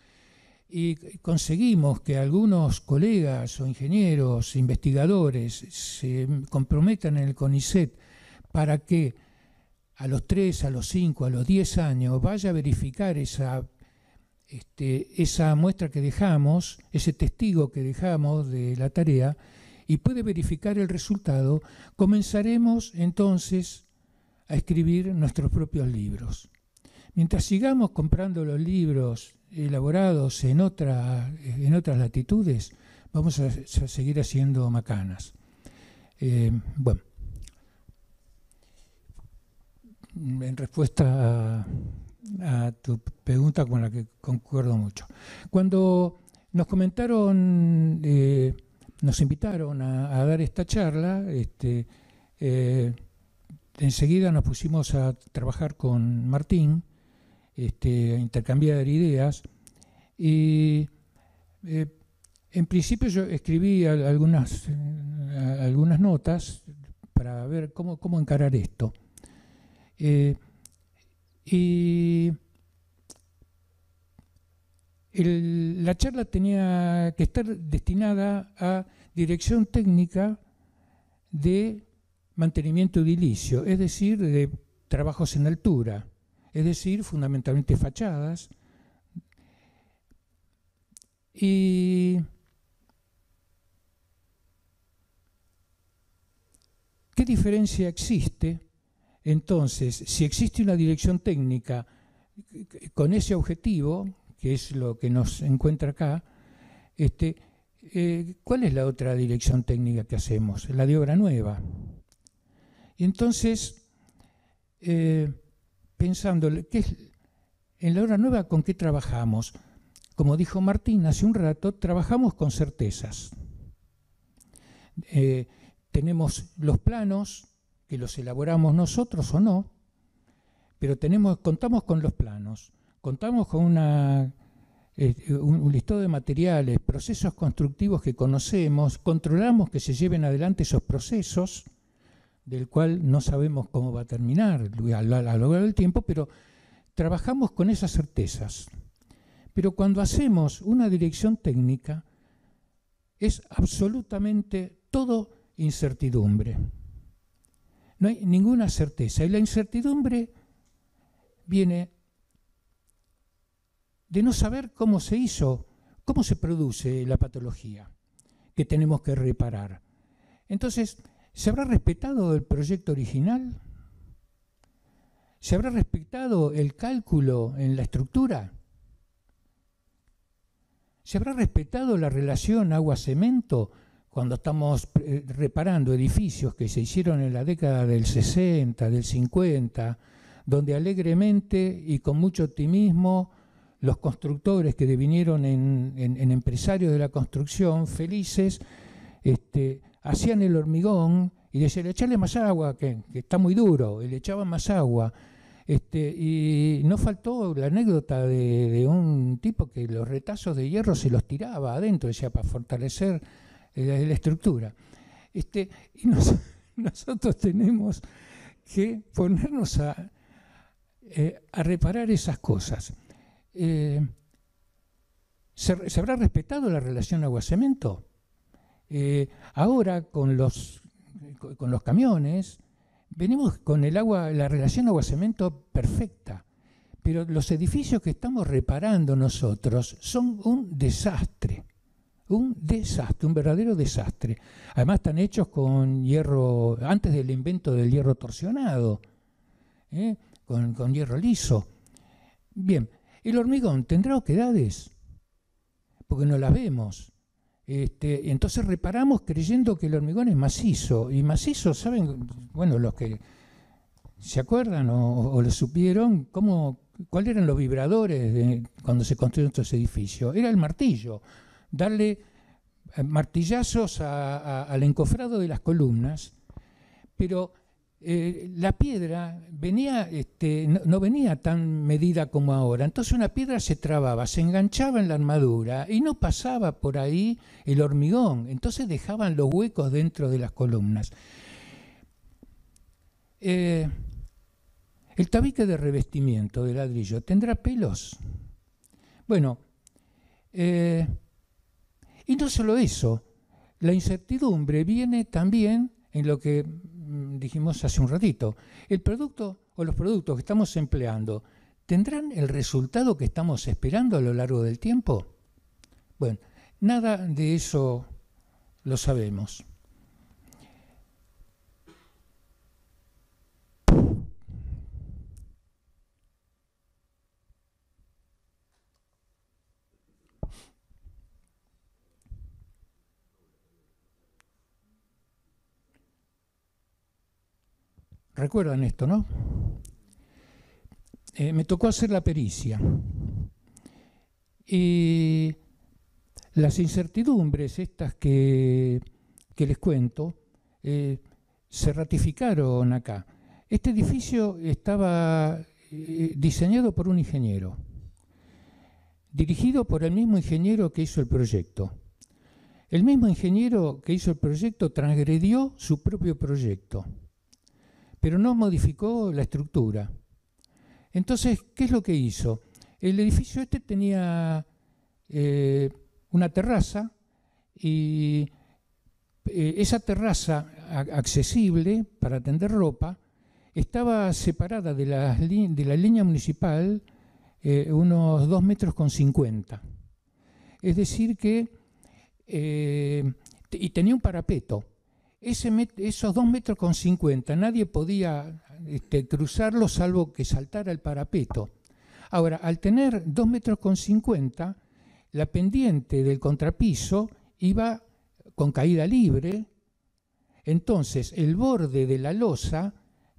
Y conseguimos que algunos colegas o ingenieros, investigadores, se comprometan en el CONICET para que a los 3, a los 5, a los 10 años vaya a verificar esa muestra que dejamos, ese testigo que dejamos de la tarea, y puede verificar el resultado. Comenzaremos entonces a escribir nuestros propios libros. Mientras sigamos comprando los libros elaborados en otras latitudes, vamos a seguir haciendo macanas. Bueno, en respuesta a tu pregunta con la que concuerdo mucho. Cuando nos comentaron, nos invitaron a dar esta charla, enseguida nos pusimos a trabajar con Martín, a intercambiar ideas, y en principio yo escribí algunas notas para ver cómo encarar esto. Y la charla tenía que estar destinada a dirección técnica de mantenimiento edilicio, es decir, de trabajos en altura, es decir, fundamentalmente fachadas. Y ¿qué diferencia existe? Entonces, si existe una dirección técnica con ese objetivo, que es lo que nos encuentra acá, ¿cuál es la otra dirección técnica que hacemos? La de obra nueva. Y entonces, pensando, en la obra nueva, ¿con qué trabajamos? Como dijo Martín hace un rato, trabajamos con certezas. Tenemos los planos, que los elaboramos nosotros o no, pero contamos con los planos, contamos con un listado de materiales, procesos constructivos que conocemos, controlamos que se lleven adelante esos procesos, del cual no sabemos cómo va a terminar a lo largo del tiempo, pero trabajamos con esas certezas. Pero cuando hacemos una dirección técnica, es absolutamente todo incertidumbre. No hay ninguna certeza. Y la incertidumbre viene de no saber cómo se hizo, cómo se produce la patología que tenemos que reparar. Entonces, ¿se habrá respetado el proyecto original? ¿Se habrá respetado el cálculo en la estructura? ¿Se habrá respetado la relación agua-cemento cuando estamos reparando edificios que se hicieron en la década del 60, del 50, donde alegremente y con mucho optimismo los constructores que devinieron en empresarios de la construcción, felices, hacían el hormigón y decían, echarle más agua, que está muy duro, y le echaban más agua. Y no faltó la anécdota de un tipo que los retazos de hierro se los tiraba adentro, decía, para fortalecer la estructura. Y nosotros tenemos que ponernos a reparar esas cosas. ¿Se habrá respetado la relación agua-cemento? Ahora con los camiones venimos con el agua, la relación agua-cemento perfecta, pero los edificios que estamos reparando nosotros son un desastre, un verdadero desastre. Además están hechos con hierro, antes del invento del hierro torsionado, con hierro liso. Bien, ¿el hormigón tendrá oquedades? Porque no las vemos. Entonces reparamos creyendo que el hormigón es macizo. Y macizo, ¿saben? Bueno, los que se acuerdan o lo supieron, ¿cuáles eran los vibradores cuando se construyeron estos edificios? Era el martillo. Darle martillazos al encofrado de las columnas, pero la piedra venía, no venía tan medida como ahora. Entonces una piedra se trababa, se enganchaba en la armadura y no pasaba por ahí el hormigón. Entonces dejaban los huecos dentro de las columnas. El tabique de revestimiento de ladrillo, ¿tendrá pelos? Bueno, y no solo eso, la incertidumbre viene también en lo que dijimos hace un ratito. El producto o los productos que estamos empleando, ¿tendrán el resultado que estamos esperando a lo largo del tiempo? Bueno, nada de eso lo sabemos. Recuerdan esto, ¿no? me tocó hacer la pericia. Y las incertidumbres estas que les cuento se ratificaron acá. Este edificio estaba diseñado por un ingeniero, dirigido por el mismo ingeniero que hizo el proyecto. El mismo ingeniero que hizo el proyecto transgredió su propio proyecto, pero no modificó la estructura. Entonces, ¿qué es lo que hizo? El edificio este tenía una terraza y esa terraza accesible para tender ropa estaba separada de la línea municipal unos 2,50 metros. Es decir que, y tenía un parapeto. Esos 2,50 metros nadie podía cruzarlo salvo que saltara el parapeto. Ahora, al tener 2,50 metros, la pendiente del contrapiso iba con caída libre, entonces el borde de la losa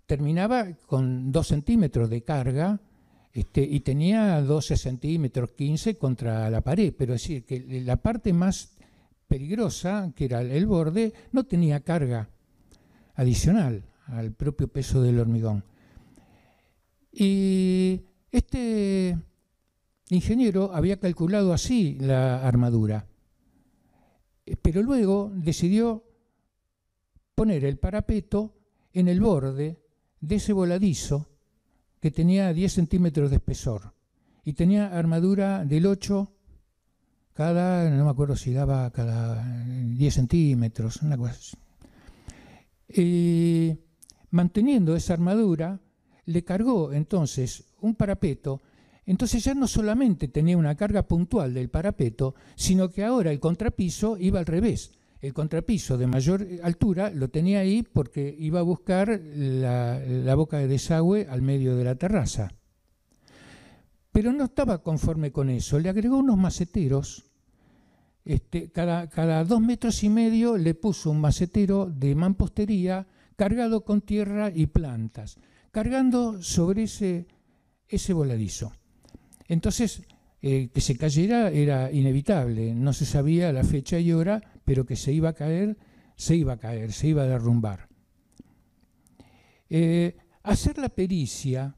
terminaba con 2 centímetros de carga y tenía 12 centímetros, 15 contra la pared, pero es decir, que la parte más peligrosa, que era el borde, no tenía carga adicional al propio peso del hormigón. Y este ingeniero había calculado así la armadura, pero luego decidió poner el parapeto en el borde de ese voladizo que tenía 10 centímetros de espesor y tenía armadura del 8 no me acuerdo si daba cada 10 centímetros, una cosa así. Manteniendo esa armadura, le cargó entonces un parapeto. Entonces ya no solamente tenía una carga puntual del parapeto, sino que ahora el contrapiso iba al revés. El contrapiso de mayor altura lo tenía ahí porque iba a buscar la boca de desagüe al medio de la terraza. Pero no estaba conforme con eso, le agregó unos maceteros. Cada 2,5 metros le puso un macetero de mampostería cargado con tierra y plantas, cargando sobre ese voladizo. Entonces, que se cayera era inevitable, no se sabía la fecha y hora, pero que se iba a caer, se iba a derrumbar. Al hacer la pericia,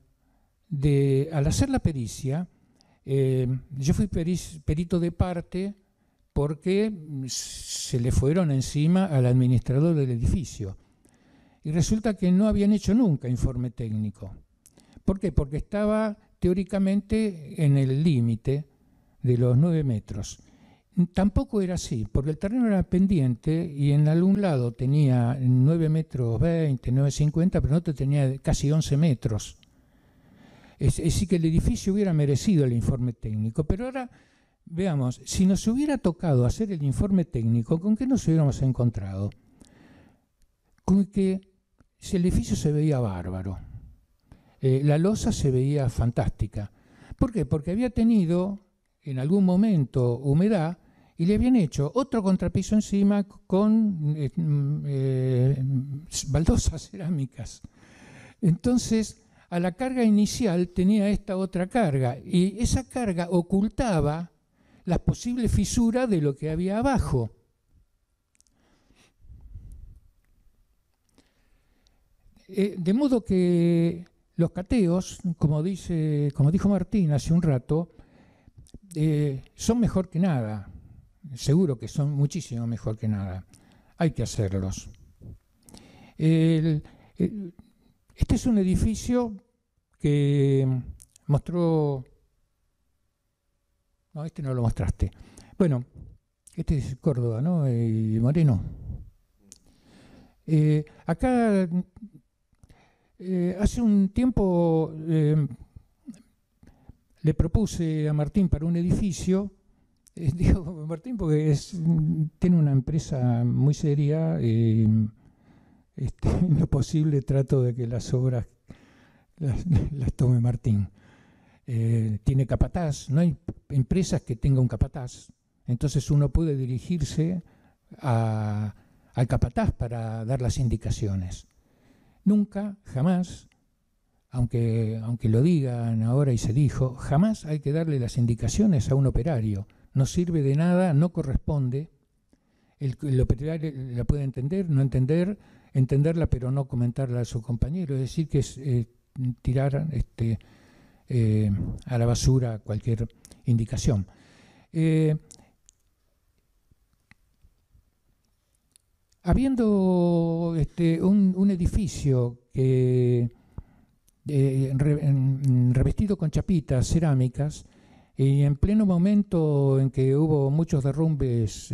yo fui perito de parte porque se le fueron encima al administrador del edificio. Y resulta que no habían hecho nunca informe técnico. ¿Por qué? Porque estaba teóricamente en el límite de los 9 metros. Tampoco era así, porque el terreno era pendiente y en algún lado tenía 9,20 metros, 9,50, pero en otro tenía casi 11 metros. Es decir, que el edificio hubiera merecido el informe técnico. Pero ahora, veamos, si nos hubiera tocado hacer el informe técnico, ¿con qué nos hubiéramos encontrado? Con que el edificio se veía bárbaro. La losa se veía fantástica. ¿Por qué? Porque había tenido en algún momento humedad y le habían hecho otro contrapiso encima con baldosas cerámicas. Entonces, a la carga inicial tenía esta otra carga y esa carga ocultaba las posibles fisuras de lo que había abajo. De modo que los cateos, como dijo Martín hace un rato, son mejor que nada. Seguro que son muchísimo mejor que nada. Hay que hacerlos. Este es un edificio que mostró... No, este no lo mostraste. Bueno, este es Córdoba, ¿no? Y Moreno. Acá... hace un tiempo le propuse a Martín para un edificio, digo Martín porque tiene una empresa muy seria y en lo posible trato de que las obras las tome Martín. Tiene capataz, no hay empresas que tengan un capataz, entonces uno puede dirigirse al capataz para dar las indicaciones. Nunca, jamás, aunque lo digan ahora y se dijo, jamás hay que darle las indicaciones a un operario. No sirve de nada, no corresponde. El operario la puede entender, no entender, entenderla pero no comentarla a su compañero. Es decir, que es tirar a la basura cualquier indicación. Habiendo un edificio que revestido con chapitas cerámicas, y en pleno momento en que hubo muchos derrumbes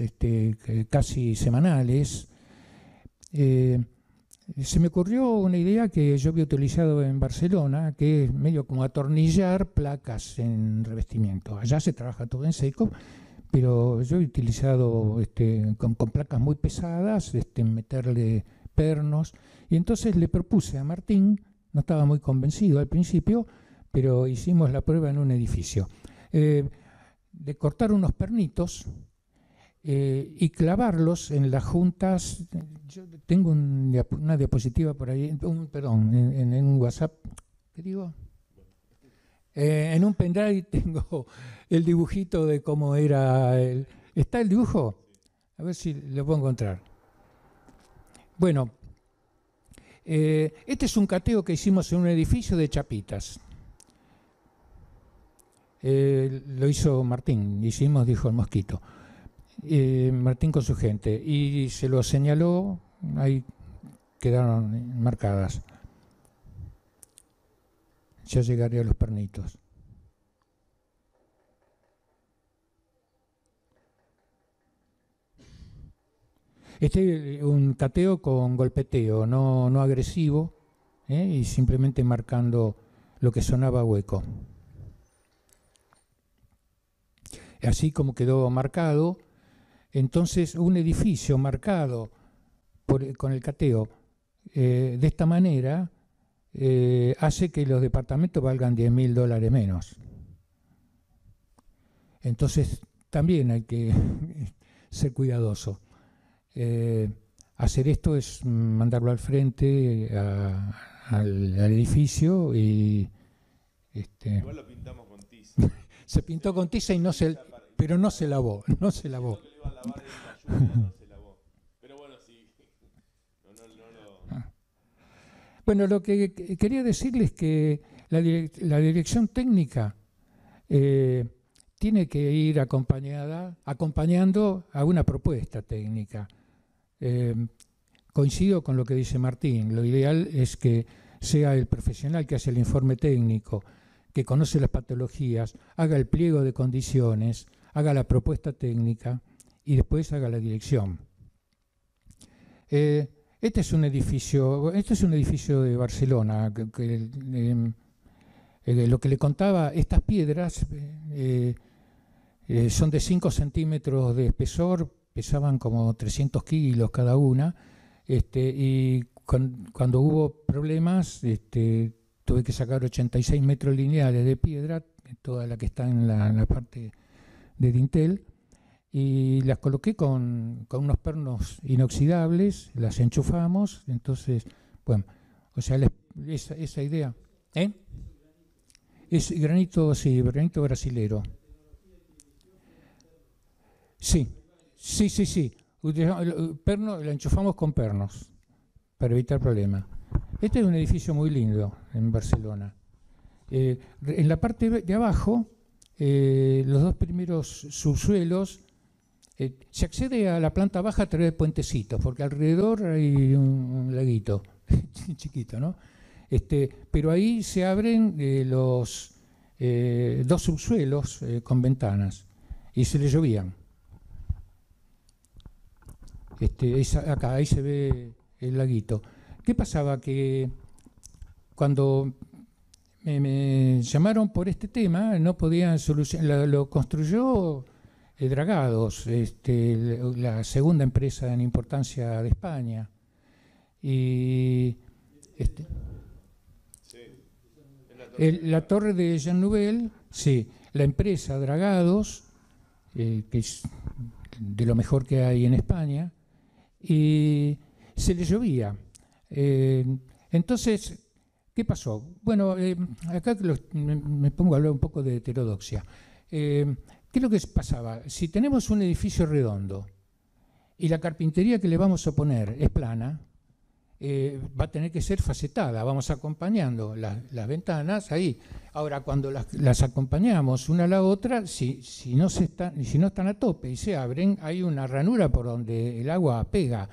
casi semanales, se me ocurrió una idea que yo había utilizado en Barcelona, que es medio como atornillar placas en revestimiento. Allá se trabaja todo en seco, pero yo he utilizado con placas muy pesadas, meterle pernos, y entonces le propuse a Martín, no estaba muy convencido al principio, pero hicimos la prueba en un edificio, de cortar unos pernitos y clavarlos en las juntas. Yo tengo una diapositiva por ahí, perdón, en un WhatsApp, ¿qué digo? En un pendrive tengo el dibujito de cómo era ¿Está el dibujo? A ver si lo puedo encontrar. Bueno, este es un cateo que hicimos en un edificio de chapitas. Lo hizo Martín, hicimos, dijo el Mosquito. Martín con su gente, y se lo señaló, ahí quedaron marcadas. Ya llegaré a los pernitos. Un cateo con golpeteo, no agresivo, y simplemente marcando lo que sonaba hueco. Así como quedó marcado, entonces un edificio marcado con el cateo de esta manera hace que los departamentos valgan $10.000 menos. Entonces también hay que ser cuidadoso. Hacer esto es mandarlo al frente al edificio y igual lo pintamos con tiza. Se pintó con tiza y pero no se lavó, no se lavó. Pero bueno, sí. Bueno, lo que quería decirles es que la dirección técnica tiene que ir acompañando a una propuesta técnica. Coincido con lo que dice Martín. Lo ideal es que sea el profesional que hace el informe técnico, que conoce las patologías, haga el pliego de condiciones, haga la propuesta técnica y después haga la dirección. Este es un edificio de Barcelona. Lo que le contaba, estas piedras son de 5 centímetros de espesor, pesaban como 300 kilos cada una, y cuando hubo problemas tuve que sacar 86 metros lineales de piedra, toda la que está en la parte de dintel, y las coloqué con unos pernos inoxidables, las enchufamos. Entonces, bueno, o sea, esa idea. Es granito, sí, granito brasilero. Sí. Perno, la enchufamos con pernos para evitar problemas. Este es un edificio muy lindo en Barcelona. En la parte de abajo, los dos primeros subsuelos, se accede a la planta baja a través de puentecitos, porque alrededor hay un laguito chiquito, ¿no? Pero ahí se abren los dos subsuelos con ventanas y se le llovían. Acá, ahí se ve el laguito. ¿Qué pasaba? Que cuando me llamaron por este tema, no podían solucionar. Lo construyó Dragados, la segunda empresa en importancia de España. Y la torre de Jean Nouvel, sí, la empresa Dragados, que es de lo mejor que hay en España, y se le llovía. Entonces ¿Qué pasó? Bueno, acá me pongo a hablar un poco de heterodoxia. ¿Qué es lo que pasaba? Si tenemos un edificio redondo y la carpintería que le vamos a poner es plana, va a tener que ser facetada, vamos acompañando las ventanas ahí. Ahora, cuando las acompañamos una a la otra, si no están a tope y se abren, hay una ranura por donde el agua pega.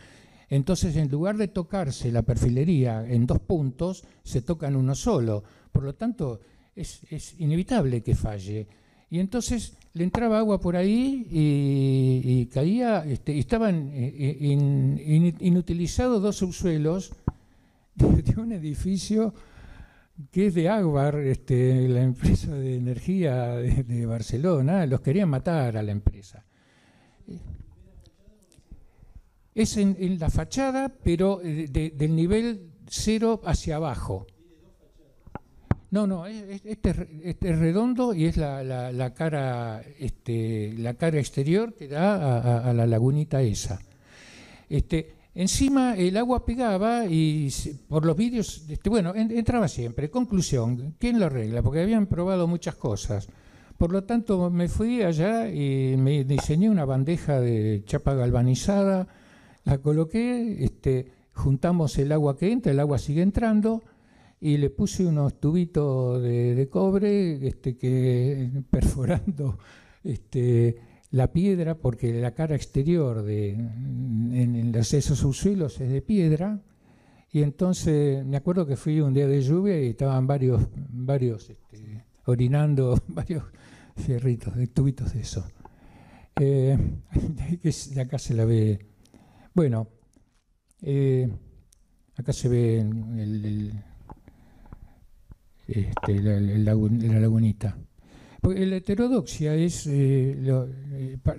Entonces, en lugar de tocarse la perfilería en 2 puntos, se toca en uno solo. Por lo tanto, es inevitable que falle. Y entonces le entraba agua por ahí y caía, estaban inutilizados 2 subsuelos de un edificio que es de Agbar, la empresa de energía de Barcelona. Los querían matar a la empresa. Es en la fachada, pero del nivel 0 hacia abajo. No, este es redondo y es la cara exterior que da a la lagunita esa. Encima el agua pegaba y por los vidrios, entraba siempre. Conclusión, ¿quién lo arregla? Porque habían probado muchas cosas. Por lo tanto, me fui allá y me diseñé una bandeja de chapa galvanizada, la coloqué, juntamos el agua que entra, el agua sigue entrando, y le puse unos tubitos de cobre que perforando la piedra, porque la cara exterior en esos subsuelos es de piedra. Y entonces me acuerdo que fui un día de lluvia y estaban varios orinando, varios fierritos, tubitos de eso. De acá se la ve. Bueno, acá se ve la lagunita. Porque la heterodoxia es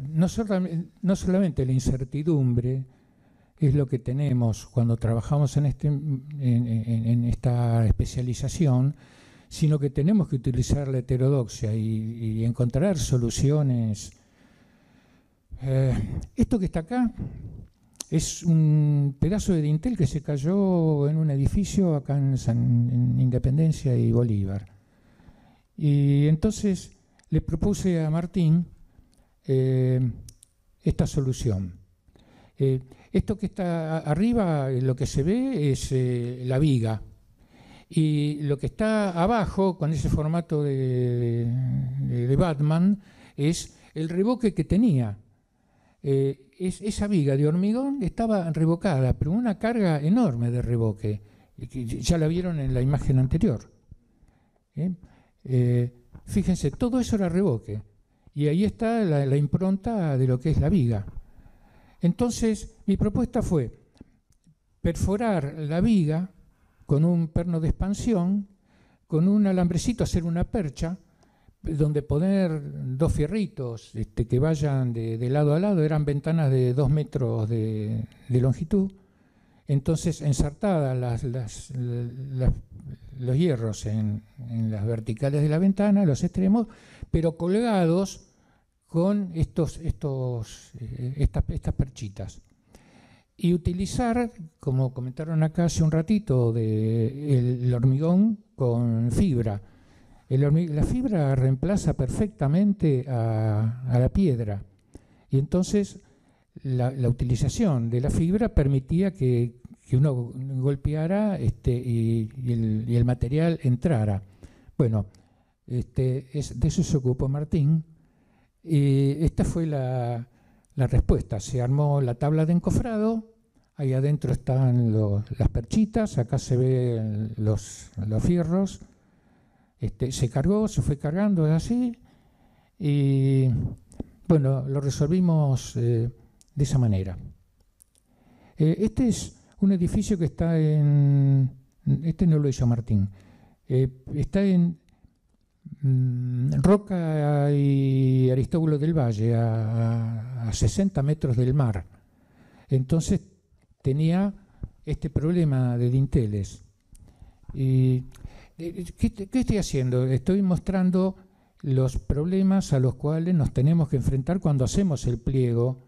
no solamente la incertidumbre, es lo que tenemos cuando trabajamos en esta especialización, sino que tenemos que utilizar la heterodoxia y encontrar soluciones. Esto que está acá es un pedazo de dintel que se cayó en un edificio acá en Independencia y Bolívar. Y entonces le propuse a Martín esta solución. Esto que está arriba, lo que se ve es la viga. Y lo que está abajo, con ese formato de Batman, es el revoque que tenía. Esa viga de hormigón estaba revocada, pero una carga enorme de revoque. Ya la vieron en la imagen anterior. Fíjense, todo eso era revoque. Y ahí está la impronta de lo que es la viga. Entonces, mi propuesta fue perforar la viga con un perno de expansión, con un alambrecito, hacer una percha, donde poner 2 fierritos que vayan de lado a lado. Eran ventanas de 2 metros de longitud. Entonces, ensartadas los hierros en las verticales de la ventana, los extremos, pero colgados con estas perchitas. Y utilizar, como comentaron acá hace un ratito, el hormigón con fibra. La fibra reemplaza perfectamente a la piedra. Y entonces la utilización de la fibra permitía que uno golpeara y el material entrara. Bueno, de eso se ocupó Martín. Y esta fue la respuesta. Se armó la tabla de encofrado. Ahí adentro están las perchitas. Acá se ven los fierros. Se cargó, se fue cargando así. Y bueno, lo resolvimos de esa manera. Este es un edificio que está este no lo hizo Martín. Está en Roca y Aristóbulo del Valle, a 60 metros del mar. Entonces tenía este problema de dinteles. ¿Qué estoy haciendo? Estoy mostrando los problemas a los cuales nos tenemos que enfrentar cuando hacemos el pliego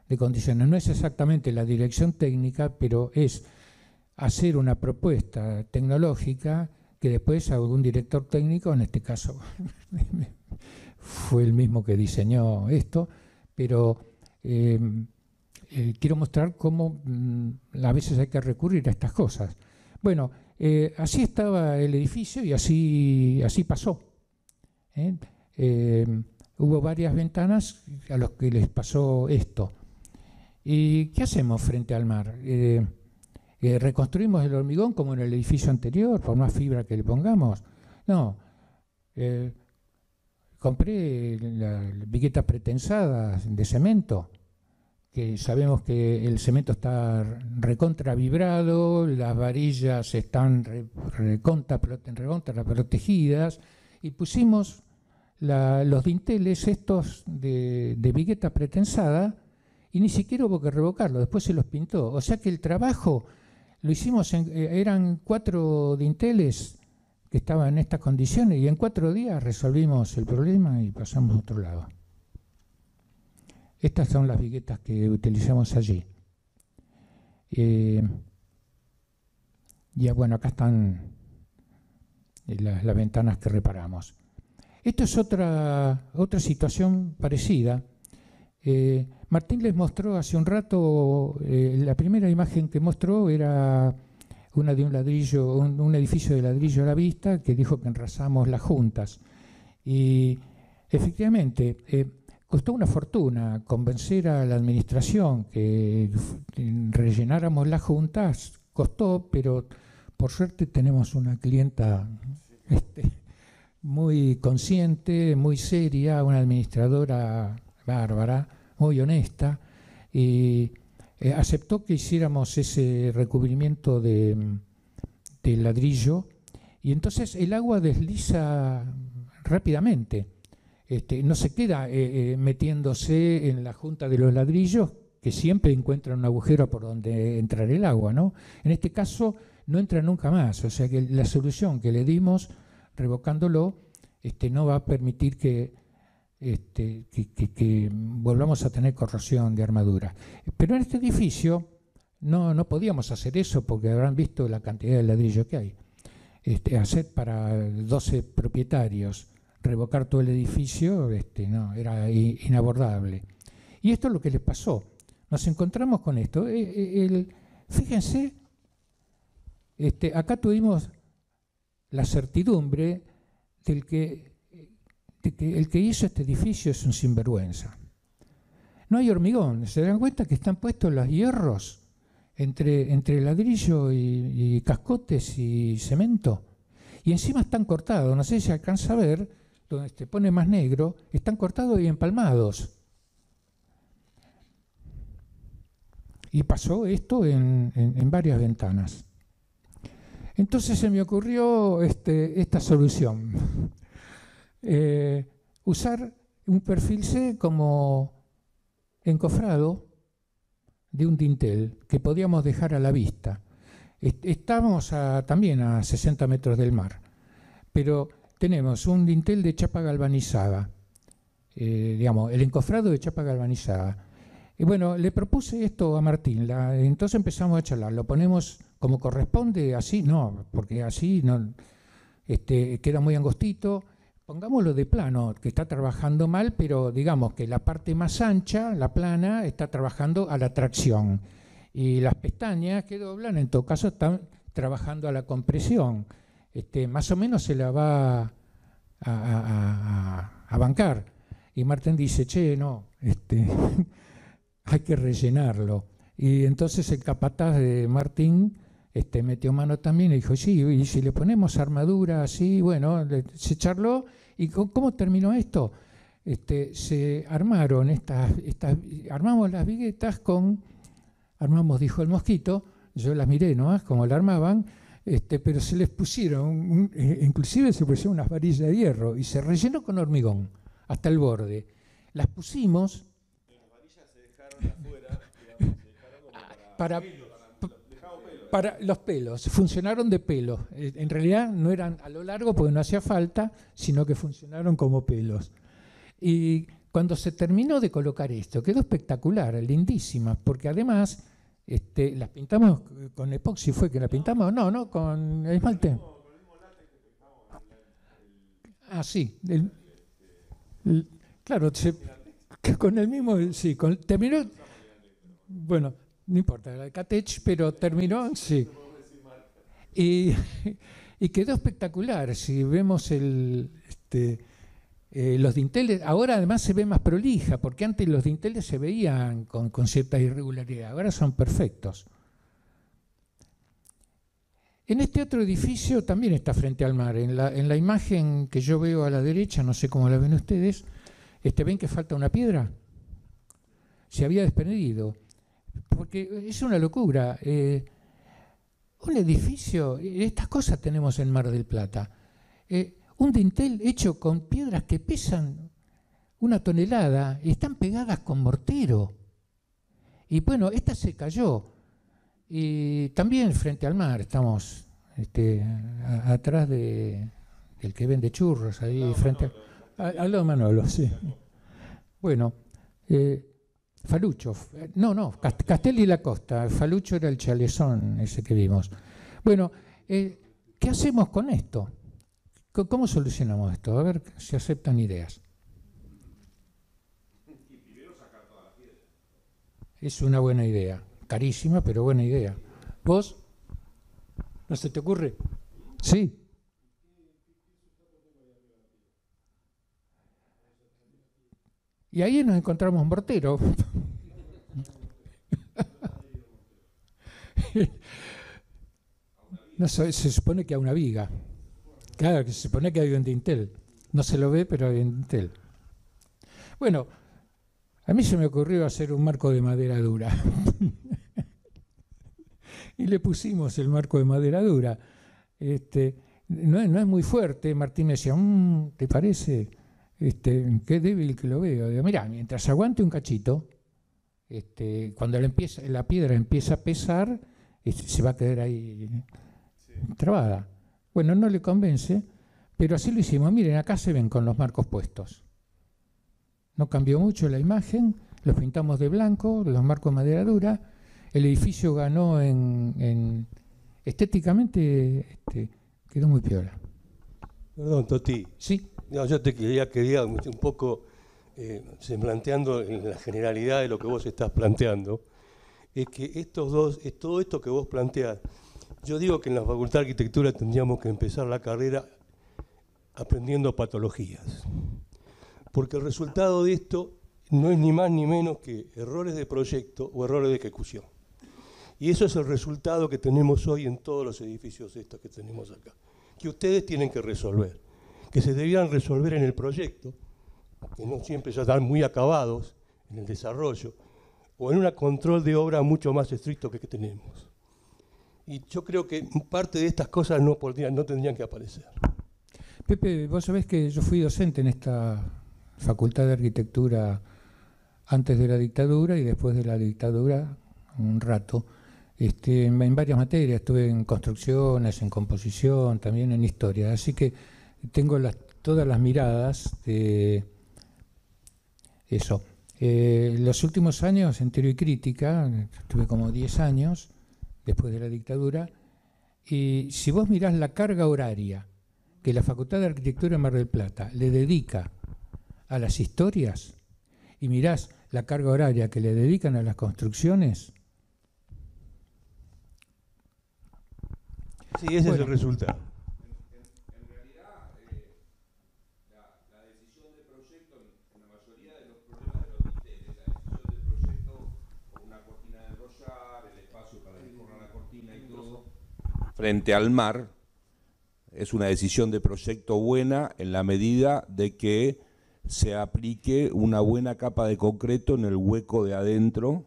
de condiciones. No es exactamente la dirección técnica, pero es hacer una propuesta tecnológica que después algún director técnico, en este caso fue el mismo que diseñó esto, pero quiero mostrar cómo a veces hay que recurrir a estas cosas. Bueno, así estaba el edificio y así pasó. Hubo varias ventanas a los que les pasó esto. ¿Y qué hacemos frente al mar? ¿Reconstruimos el hormigón como en el edificio anterior, por más fibra que le pongamos? No. Compré las viguetas pretensadas de cemento, que sabemos que el cemento está recontra vibrado, las varillas están recontra protegidas, y pusimos los dinteles estos de vigueta pretensada, y ni siquiera hubo que revocarlo, después se los pintó. O sea que el trabajo lo hicimos, eran 4 dinteles que estaban en estas condiciones, y en 4 días resolvimos el problema y pasamos a otro lado. Estas son las viguetas que utilizamos allí. Ya bueno, acá están las ventanas que reparamos. Esto es otra situación parecida. Martín les mostró hace un rato, la primera imagen que mostró era una de un ladrillo, un edificio de ladrillo a la vista, que dijo que enrazamos las juntas. Y efectivamente, costó una fortuna convencer a la administración que rellenáramos las juntas, costó, pero por suerte tenemos una clienta muy consciente, muy seria, una administradora bárbara, muy honesta, y aceptó que hiciéramos ese recubrimiento de ladrillo, y entonces el agua desliza rápidamente. No se queda metiéndose en la junta de los ladrillos, que siempre encuentra un agujero por donde entrar el agua, ¿no? En este caso no entra nunca más, o sea que la solución que le dimos, revocándolo, no va a permitir que volvamos a tener corrosión de armadura. Pero en este edificio no podíamos hacer eso, porque habrán visto la cantidad de ladrillo que hay. Hacer para 12 propietarios, revocar todo el edificio, no, era inabordable. Y esto es lo que les pasó. Nos encontramos con esto. Fíjense, acá tuvimos la certidumbre de que el que hizo este edificio es un sinvergüenza. No hay hormigón. ¿Se dan cuenta que están puestos los hierros entre ladrillo y cascotes y cemento? Y encima están cortados. No sé si alcanza a ver, donde se pone más negro, están cortados y empalmados. Y pasó esto en varias ventanas. Entonces se me ocurrió esta solución. Usar un perfil C como encofrado de un dintel que podíamos dejar a la vista. Estamos también a 60 metros del mar, pero tenemos un dintel de chapa galvanizada, digamos, el encofrado de chapa galvanizada. Y bueno, le propuse esto a Martín, entonces empezamos a charlar, lo ponemos como corresponde, así no, porque así no, queda muy angostito. Pongámoslo de plano, que está trabajando mal, pero digamos que la parte más ancha, la plana, está trabajando a la tracción. Y las pestañas que doblan, en todo caso, están trabajando a la compresión. Más o menos se la va a bancar. Y Martín dice, che, no, hay que rellenarlo. Y entonces el capataz de Martín metió mano también y dijo, sí, y si le ponemos armadura así, bueno, se charló. ¿Y cómo terminó esto? Se armaron armamos las viguetas armamos, dijo el Mosquito, yo las miré nomás como la armaban, pero se les pusieron, inclusive se pusieron unas varillas de hierro y se rellenó con hormigón hasta el borde. Las pusimos. Las varillas se dejaron afuera, digamos, se dejaron como para los pelos, funcionaron de pelos. En realidad no eran a lo largo porque no hacía falta, sino que funcionaron como pelos. Y cuando se terminó de colocar esto, quedó espectacular, lindísima, porque además las pintamos con epoxi, ¿fue que la pintamos? No, con esmalte. Ah, sí. Claro, con el mismo, sí, terminó, bueno, no importa, era el Catech, pero terminó, sí. Y, y quedó espectacular. Si vemos los dinteles, ahora además se ve más prolija, porque antes los dinteles se veían con cierta irregularidad, ahora son perfectos. En este otro edificio también está frente al mar. En la imagen que yo veo a la derecha, no sé cómo la ven ustedes, ven que falta una piedra. Se había desprendido. Porque es una locura. Un edificio, estas cosas tenemos en Mar del Plata. Un dintel hecho con piedras que pesan 1 tonelada y están pegadas con mortero. Y bueno, esta se cayó. Y también frente al mar, estamos atrás del que vende churros, ahí frente al lado de Manolo, sí. Bueno, Falucho, no, Castelli y la Costa, Falucho era el chalezón ese que vimos. Bueno, ¿qué hacemos con esto? ¿Cómo solucionamos esto? A ver si aceptan ideas. Es una buena idea. Carísima, pero buena idea. ¿Vos? ¿No se te ocurre? Sí. Y ahí nos encontramos mortero. No, se supone que hay una viga. Claro, que se supone que hay un dintel. No se lo ve, pero hay un dintel. Bueno, a mí se me ocurrió hacer un marco de madera dura. Y le pusimos el marco de madera dura. No es muy fuerte. Martín me decía, ¿te parece? Qué débil que lo veo. Digo, mirá, mientras aguante un cachito, cuando la piedra empieza a pesar, se va a quedar ahí trabada. Bueno, no le convence, pero así lo hicimos. Miren, acá se ven con los marcos puestos. No cambió mucho la imagen, los pintamos de blanco, los marcos de madera dura. El edificio ganó estéticamente, quedó muy piola. Perdón, Toti. Sí. No, yo te quería un poco, planteando en la generalidad de lo que vos estás planteando, es que todo esto que vos planteás, yo digo que en la Facultad de Arquitectura tendríamos que empezar la carrera aprendiendo patologías, porque el resultado de esto no es ni más ni menos que errores de proyecto o errores de ejecución. Y eso es el resultado que tenemos hoy en todos los edificios estos que tenemos acá, que ustedes tienen que resolver, que se debieran resolver en el proyecto, que no siempre ya están muy acabados en el desarrollo, o en un control de obra mucho más estricto que tenemos. Y yo creo que parte de estas cosas no tendrían que aparecer. Pepe, vos sabés que yo fui docente en esta Facultad de Arquitectura antes de la dictadura y después de la dictadura, un rato. En varias materias, estuve en construcciones, en composición, también en historia, así que tengo todas las miradas de eso. Los últimos años en teoría y crítica, estuve como 10 años después de la dictadura, y si vos mirás la carga horaria que la Facultad de Arquitectura de Mar del Plata le dedica a las historias, y mirás la carga horaria que le dedican a las construcciones. Sí, ese es el resultado. En realidad, la decisión de proyecto, en la mayoría de los problemas de los dinteles, la decisión del proyecto con una cortina de enrollar, el espacio para que corra la cortina y todo, frente al mar, es una decisión de proyecto buena en la medida de que se aplique una buena capa de concreto en el hueco de adentro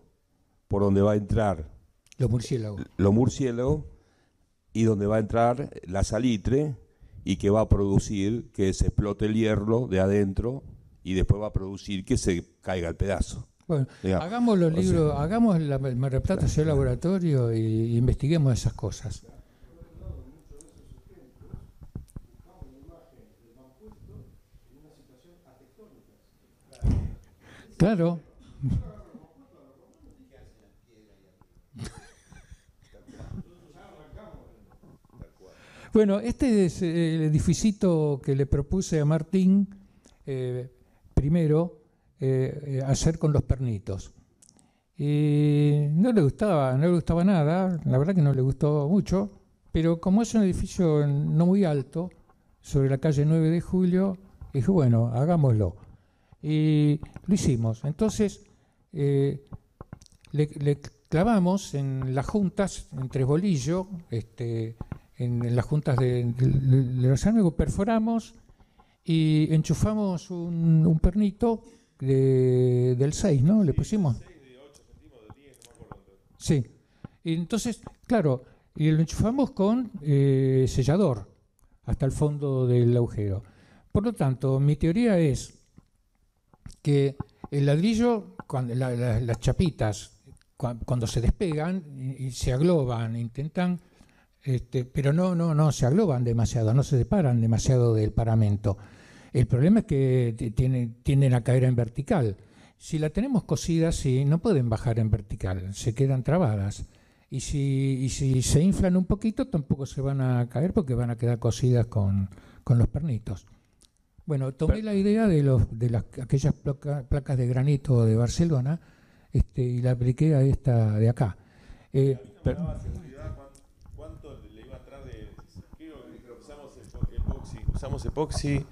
por donde va a entrar Los murciélagos. Y donde va a entrar la salitre y que va a producir que se explote el hierro de adentro y después va a producir que se caiga el pedazo. Bueno, digamos. hagamos los libros, hagamos el Mar del Plata sea laboratorio y investiguemos esas cosas. Claro. Bueno, este es el edificito que le propuse a Martín primero hacer con los pernitos. Y no le gustaba nada, la verdad que no le gustó mucho, pero como es un edificio no muy alto, sobre la calle 9 de Julio, dije, bueno, hagámoslo. Y lo hicimos. Entonces, le clavamos en las juntas, en tres bolillos, en las juntas de los amigos, perforamos y enchufamos un pernito del 6, ¿no? Le pusimos. Sí. Y entonces, claro, y lo enchufamos con sellador hasta el fondo del agujero. Por lo tanto, mi teoría es que el ladrillo, las chapitas, cuando se despegan y se agloban, intentan, pero no se agloban demasiado, no se separan demasiado del paramento. El problema es que tienden a caer en vertical. Si la tenemos cosida así, no pueden bajar en vertical, se quedan trabadas. Y si se inflan un poquito, tampoco se van a caer porque van a quedar cosidas con los pernitos. Bueno, tomé la idea de aquellas placas de granito de Barcelona y la apliqué a esta de acá. ¿Cuánto le iba a entrar usamos epoxi?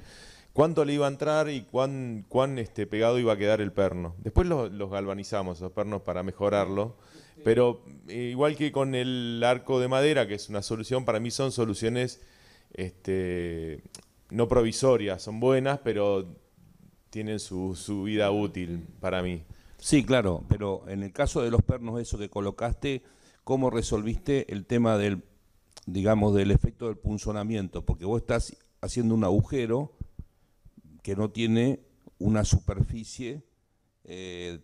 ¿Cuánto le iba a entrar y cuán pegado iba a quedar el perno? Después los galvanizamos, los pernos, para mejorarlo. Pero igual que con el arco de madera, que es una solución, para mí son soluciones no provisorias, son buenas, pero tienen su vida útil para mí. Sí, claro, pero en el caso de los pernos, eso que colocaste, ¿cómo resolviste el tema del efecto del punzonamiento? Porque vos estás haciendo un agujero que no tiene una superficie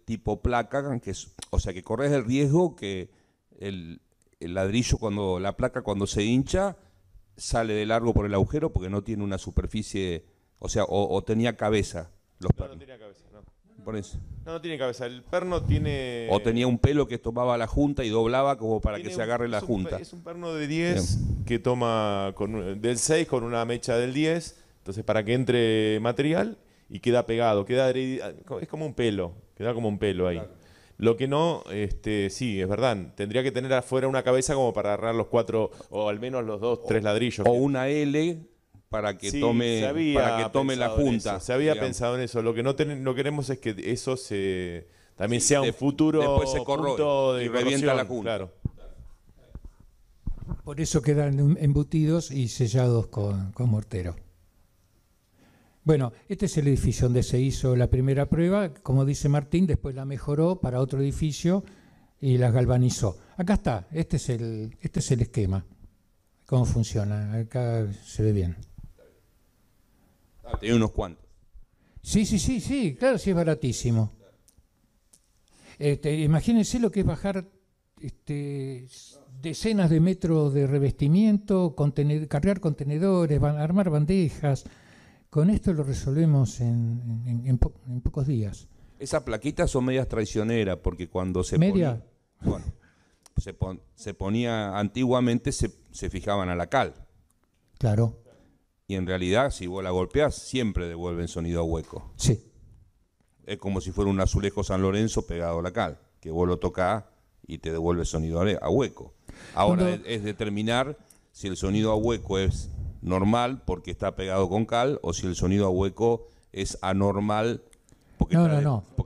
tipo placa, o sea que corres el riesgo que el ladrillo, la placa cuando se hincha, sale de largo por el agujero porque no tiene una superficie, o sea, o tenía cabeza los pernos. No tenía cabeza, no. Por eso. No tiene cabeza, el perno tiene... O tenía un pelo que tomaba la junta y doblaba como para que se agarre la junta. Es un perno de 10 que toma del 6 con una mecha del 10, entonces para que entre material y queda pegado, es como un pelo, queda como un pelo ahí. Claro. Lo que no, sí, es verdad, tendría que tener afuera una cabeza como para agarrar los 4, o al menos los 2, 3 ladrillos. O una L para que tome la junta. Se había pensado en eso. Lo que no queremos es que eso también sea un futuro después se corroe y revienta la junta. Claro. Por eso quedan embutidos y sellados con mortero. Bueno, este es el edificio donde se hizo la primera prueba, como dice Martín, después la mejoró para otro edificio y las galvanizó. Acá está, este es el esquema, cómo funciona, acá se ve bien. Tiene unos cuantos. Sí, claro, sí es baratísimo. Imagínense lo que es bajar decenas de metros de revestimiento, cargar contenedores, armar bandejas. Con esto lo resolvemos en pocos días. Esas plaquitas son medias traicioneras porque cuando se ponía antiguamente se fijaban a la cal. Claro. Y en realidad, si vos la golpeás, siempre devuelven sonido a hueco. Sí. Es como si fuera un azulejo San Lorenzo pegado a la cal, que vos lo tocás y te devuelve sonido a hueco. Ahora es determinar si el sonido a hueco es normal porque está pegado con cal o si el sonido a hueco es anormal porque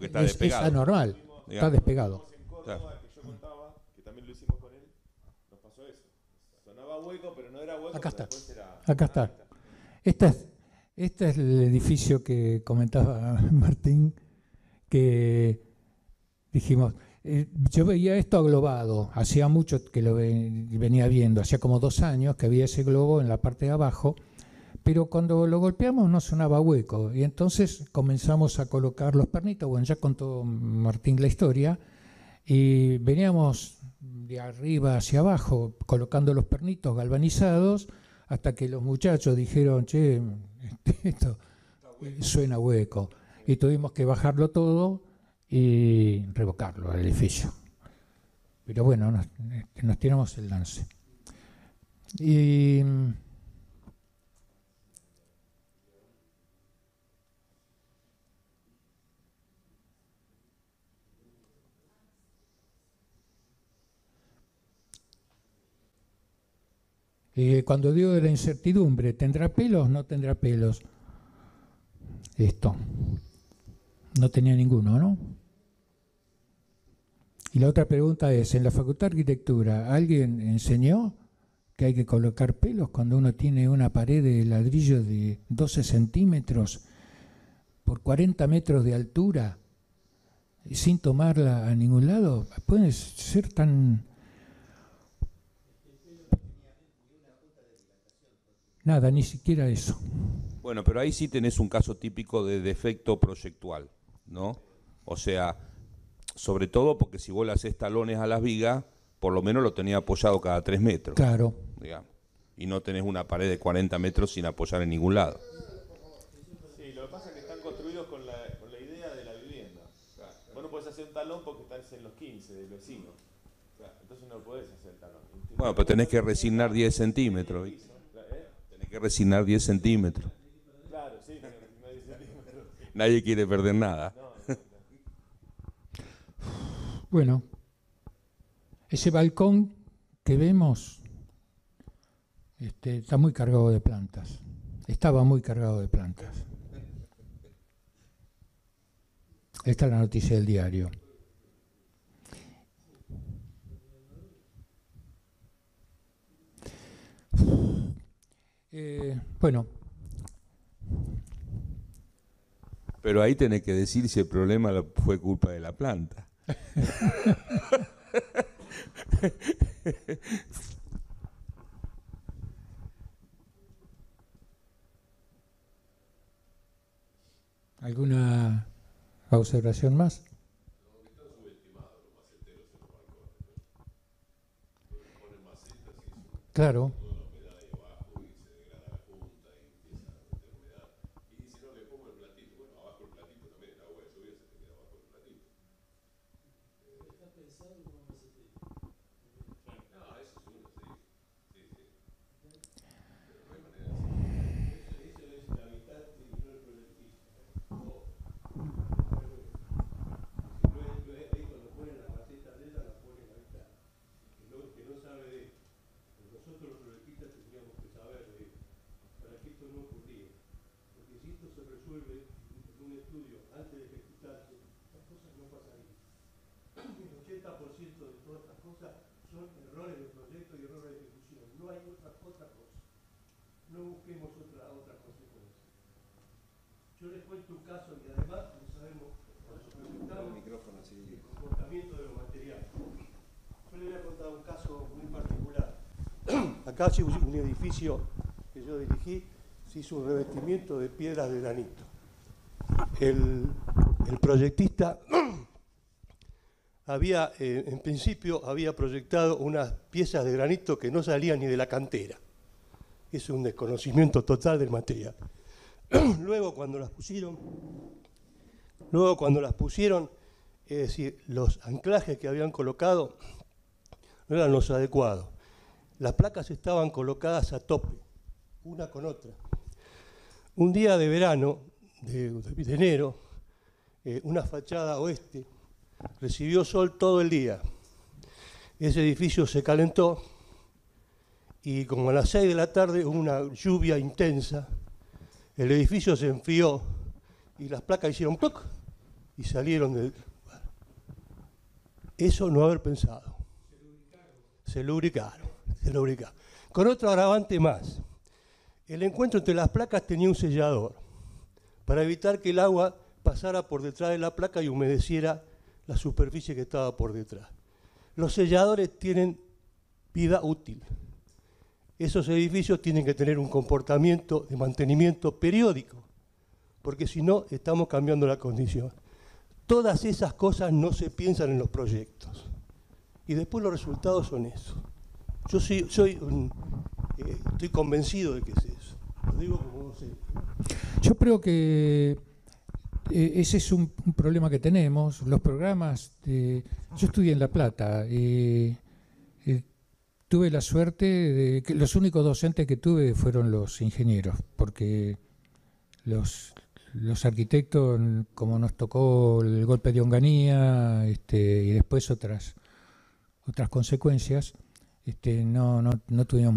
está despegado. Es anormal, está despegado. Claro. Que yo contaba, que también lo hicimos con él, nos pasó eso. Sonaba hueco, pero no era hueco. Acá está. Acá está. Este es el edificio que comentaba Martín, que dijimos, yo veía esto aglobado, hacía mucho que lo venía viendo, hacía como 2 años que había ese globo en la parte de abajo, pero cuando lo golpeamos no sonaba hueco, y entonces comenzamos a colocar los pernitos, bueno, ya contó Martín la historia, y veníamos de arriba hacia abajo colocando los pernitos galvanizados, hasta que los muchachos dijeron, che, esto suena hueco, y tuvimos que bajarlo todo y revocarlo al edificio. Pero bueno, nos tiramos el lance. Y Cuando digo de la incertidumbre, ¿tendrá pelos? ¿No tendrá pelos? Esto. No tenía ninguno, ¿no? Y la otra pregunta es, ¿en la Facultad de Arquitectura alguien enseñó que hay que colocar pelos cuando uno tiene una pared de ladrillo de 12 centímetros por 40 metros de altura sin tomarla a ningún lado? Puede ser tan... Nada, ni siquiera eso. Bueno, pero ahí sí tenés un caso típico de defecto proyectual, ¿no? O sea, sobre todo porque si vos le haces talones a las vigas, por lo menos lo tenés apoyado cada 3 metros. Claro. Digamos, y no tenés una pared de 40 metros sin apoyar en ningún lado. Sí, lo que pasa es que están construidos con la idea de la vivienda. Claro. Vos no podés hacer un talón porque estás en los 15 del vecino. Claro. Entonces no podés hacer el talón. Bueno, pero tenés que resignar 10 centímetros. ¿Viste? Tenés que resignar 10 centímetros. Claro, sí, 10 centímetros. Nadie quiere perder nada. Bueno, ese balcón que vemos está muy cargado de plantas. Estaba muy cargado de plantas. Esta es la noticia del diario. Bueno. Pero ahí tenés que decir si el problema fue culpa de la planta. ¿Alguna observación más? Claro. Yo les cuento un caso y además no sabemos el comportamiento de los materiales. Yo les voy a contar un caso muy particular. Acá hay un edificio que yo dirigí, se hizo un revestimiento de piedras de granito. El proyectista había, en principio, había proyectado unas piezas de granito que no salían ni de la cantera. Es un desconocimiento total del material. Luego cuando las pusieron, es decir, los anclajes que habían colocado no eran los adecuados. Las placas estaban colocadas a tope, una con otra. Un día de verano, de enero, una fachada oeste recibió sol todo el día. Ese edificio se calentó y como a las 6 de la tarde hubo una lluvia intensa. El edificio se enfrió y las placas hicieron ¡pluc! Y salieron del... Eso no haber pensado. Se lubricaron. Con otro agravante más. El encuentro entre las placas tenía un sellador para evitar que el agua pasara por detrás de la placa y humedeciera la superficie que estaba por detrás. Los selladores tienen vida útil. Esos edificios tienen que tener un comportamiento de mantenimiento periódico, porque si no, estamos cambiando la condición. Todas esas cosas no se piensan en los proyectos. Y después los resultados son eso. Yo estoy convencido de que es eso. Lo digo como no sé. Yo creo que ese es un problema que tenemos. Los programas... yo estudié en La Plata. Tuve la suerte de que los únicos docentes que tuve fueron los ingenieros, porque los arquitectos, como nos tocó el golpe de Onganía y después otras consecuencias, no tuvimos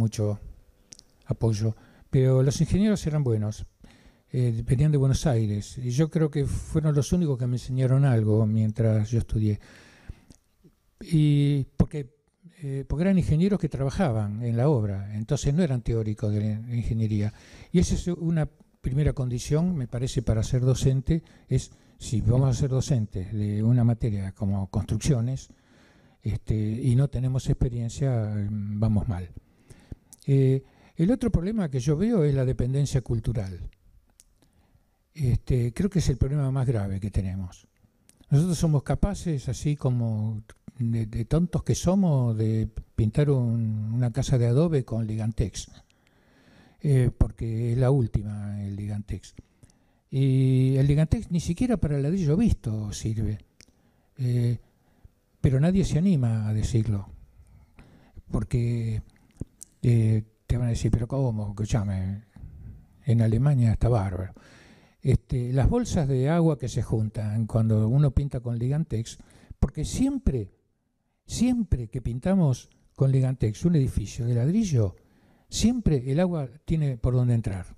apoyo. Pero los ingenieros eran buenos, venían de Buenos Aires, y yo creo que fueron los únicos que me enseñaron algo mientras yo estudié. Y porque eran ingenieros que trabajaban en la obra, entonces no eran teóricos de la ingeniería. Y esa es una primera condición, me parece, para ser docente, es si vamos a ser docentes de una materia como construcciones y no tenemos experiencia, vamos mal. El otro problema que yo veo es la dependencia cultural. Creo que es el problema más grave que tenemos. Nosotros somos capaces, así como de tontos que somos, de pintar una casa de adobe con Ligantex, porque es la última, el Ligantex. Y el Ligantex ni siquiera para el ladrillo visto sirve, pero nadie se anima a decirlo, porque te van a decir, pero ¿cómo? Escuchame, en Alemania está bárbaro. Las bolsas de agua que se juntan cuando uno pinta con Ligantex, porque siempre que pintamos con Ligantex un edificio de ladrillo, siempre el agua tiene por dónde entrar,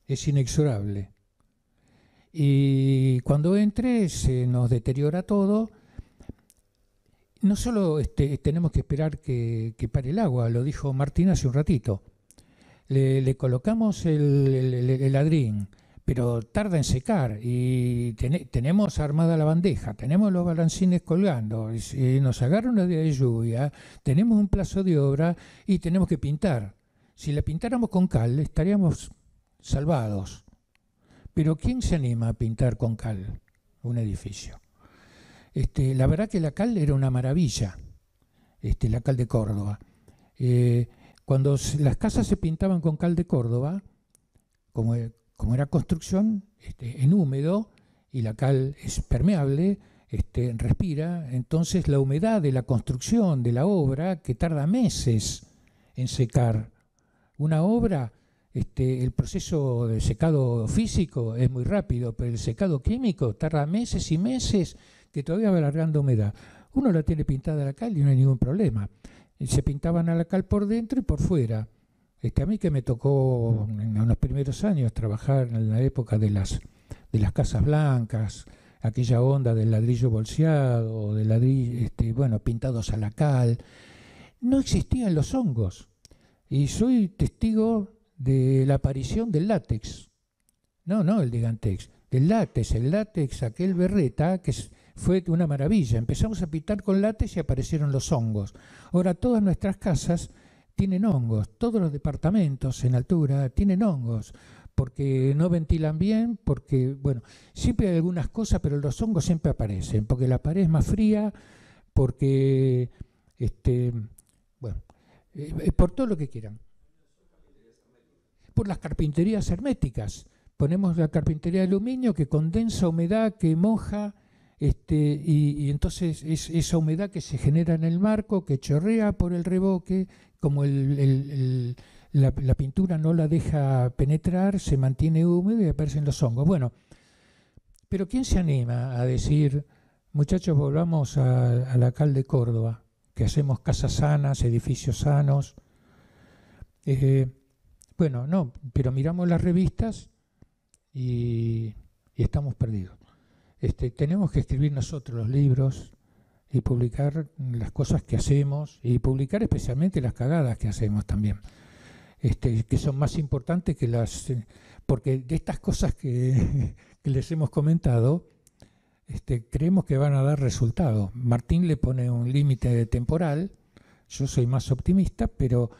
es inexorable. Y cuando entre se nos deteriora todo. No solo tenemos que esperar que pare el agua, lo dijo Martín hace un ratito. Le colocamos el ladrín, pero tarda en secar y tenemos armada la bandeja, tenemos los balancines colgando, nos agarra una día de lluvia, tenemos un plazo de obra y tenemos que pintar. Si la pintáramos con cal estaríamos salvados. Pero ¿quién se anima a pintar con cal un edificio? La verdad que la cal era una maravilla, la cal de Córdoba. Cuando las casas se pintaban con cal de Córdoba, como era construcción, en húmedo, y la cal es permeable, respira, entonces la humedad de la construcción, de la obra, que tarda meses en secar. Una obra, el proceso de secado físico es muy rápido, pero el secado químico tarda meses y meses, que todavía va alargando humedad. Uno la tiene pintada a la cal y no hay ningún problema. Se pintaban a la cal por dentro y por fuera. A mí que me tocó en los primeros años trabajar en la época de las casas blancas, aquella onda del ladrillo bolseado, del ladrillo, pintados a la cal. No existían los hongos. Y soy testigo de la aparición del látex. No el Ligantex. El látex, aquel berreta, que fue una maravilla. Empezamos a pintar con látex y aparecieron los hongos. Ahora todas nuestras casas tienen hongos, todos los departamentos en altura tienen hongos, porque no ventilan bien, porque, siempre hay algunas cosas, pero los hongos siempre aparecen, porque la pared es más fría, porque, por todo lo que quieran. Por las carpinterías herméticas. Ponemos la carpintería de aluminio que condensa humedad, que moja, y entonces es esa humedad que se genera en el marco, que chorrea por el revoque, como la pintura no la deja penetrar, se mantiene húmedo y aparecen los hongos. Bueno, pero ¿quién se anima a decir, muchachos, volvamos a la cal de Córdoba, que hacemos casas sanas, edificios sanos? No, pero miramos las revistas y estamos perdidos. Tenemos que escribir nosotros los libros y publicar las cosas que hacemos y publicar especialmente las cagadas que hacemos también, que son más importantes que porque de estas cosas que les hemos comentado, creemos que van a dar resultado. Martín le pone un límite temporal, yo soy más optimista, pero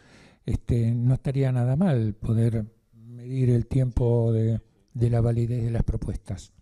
no estaría nada mal poder medir el tiempo de la validez de las propuestas.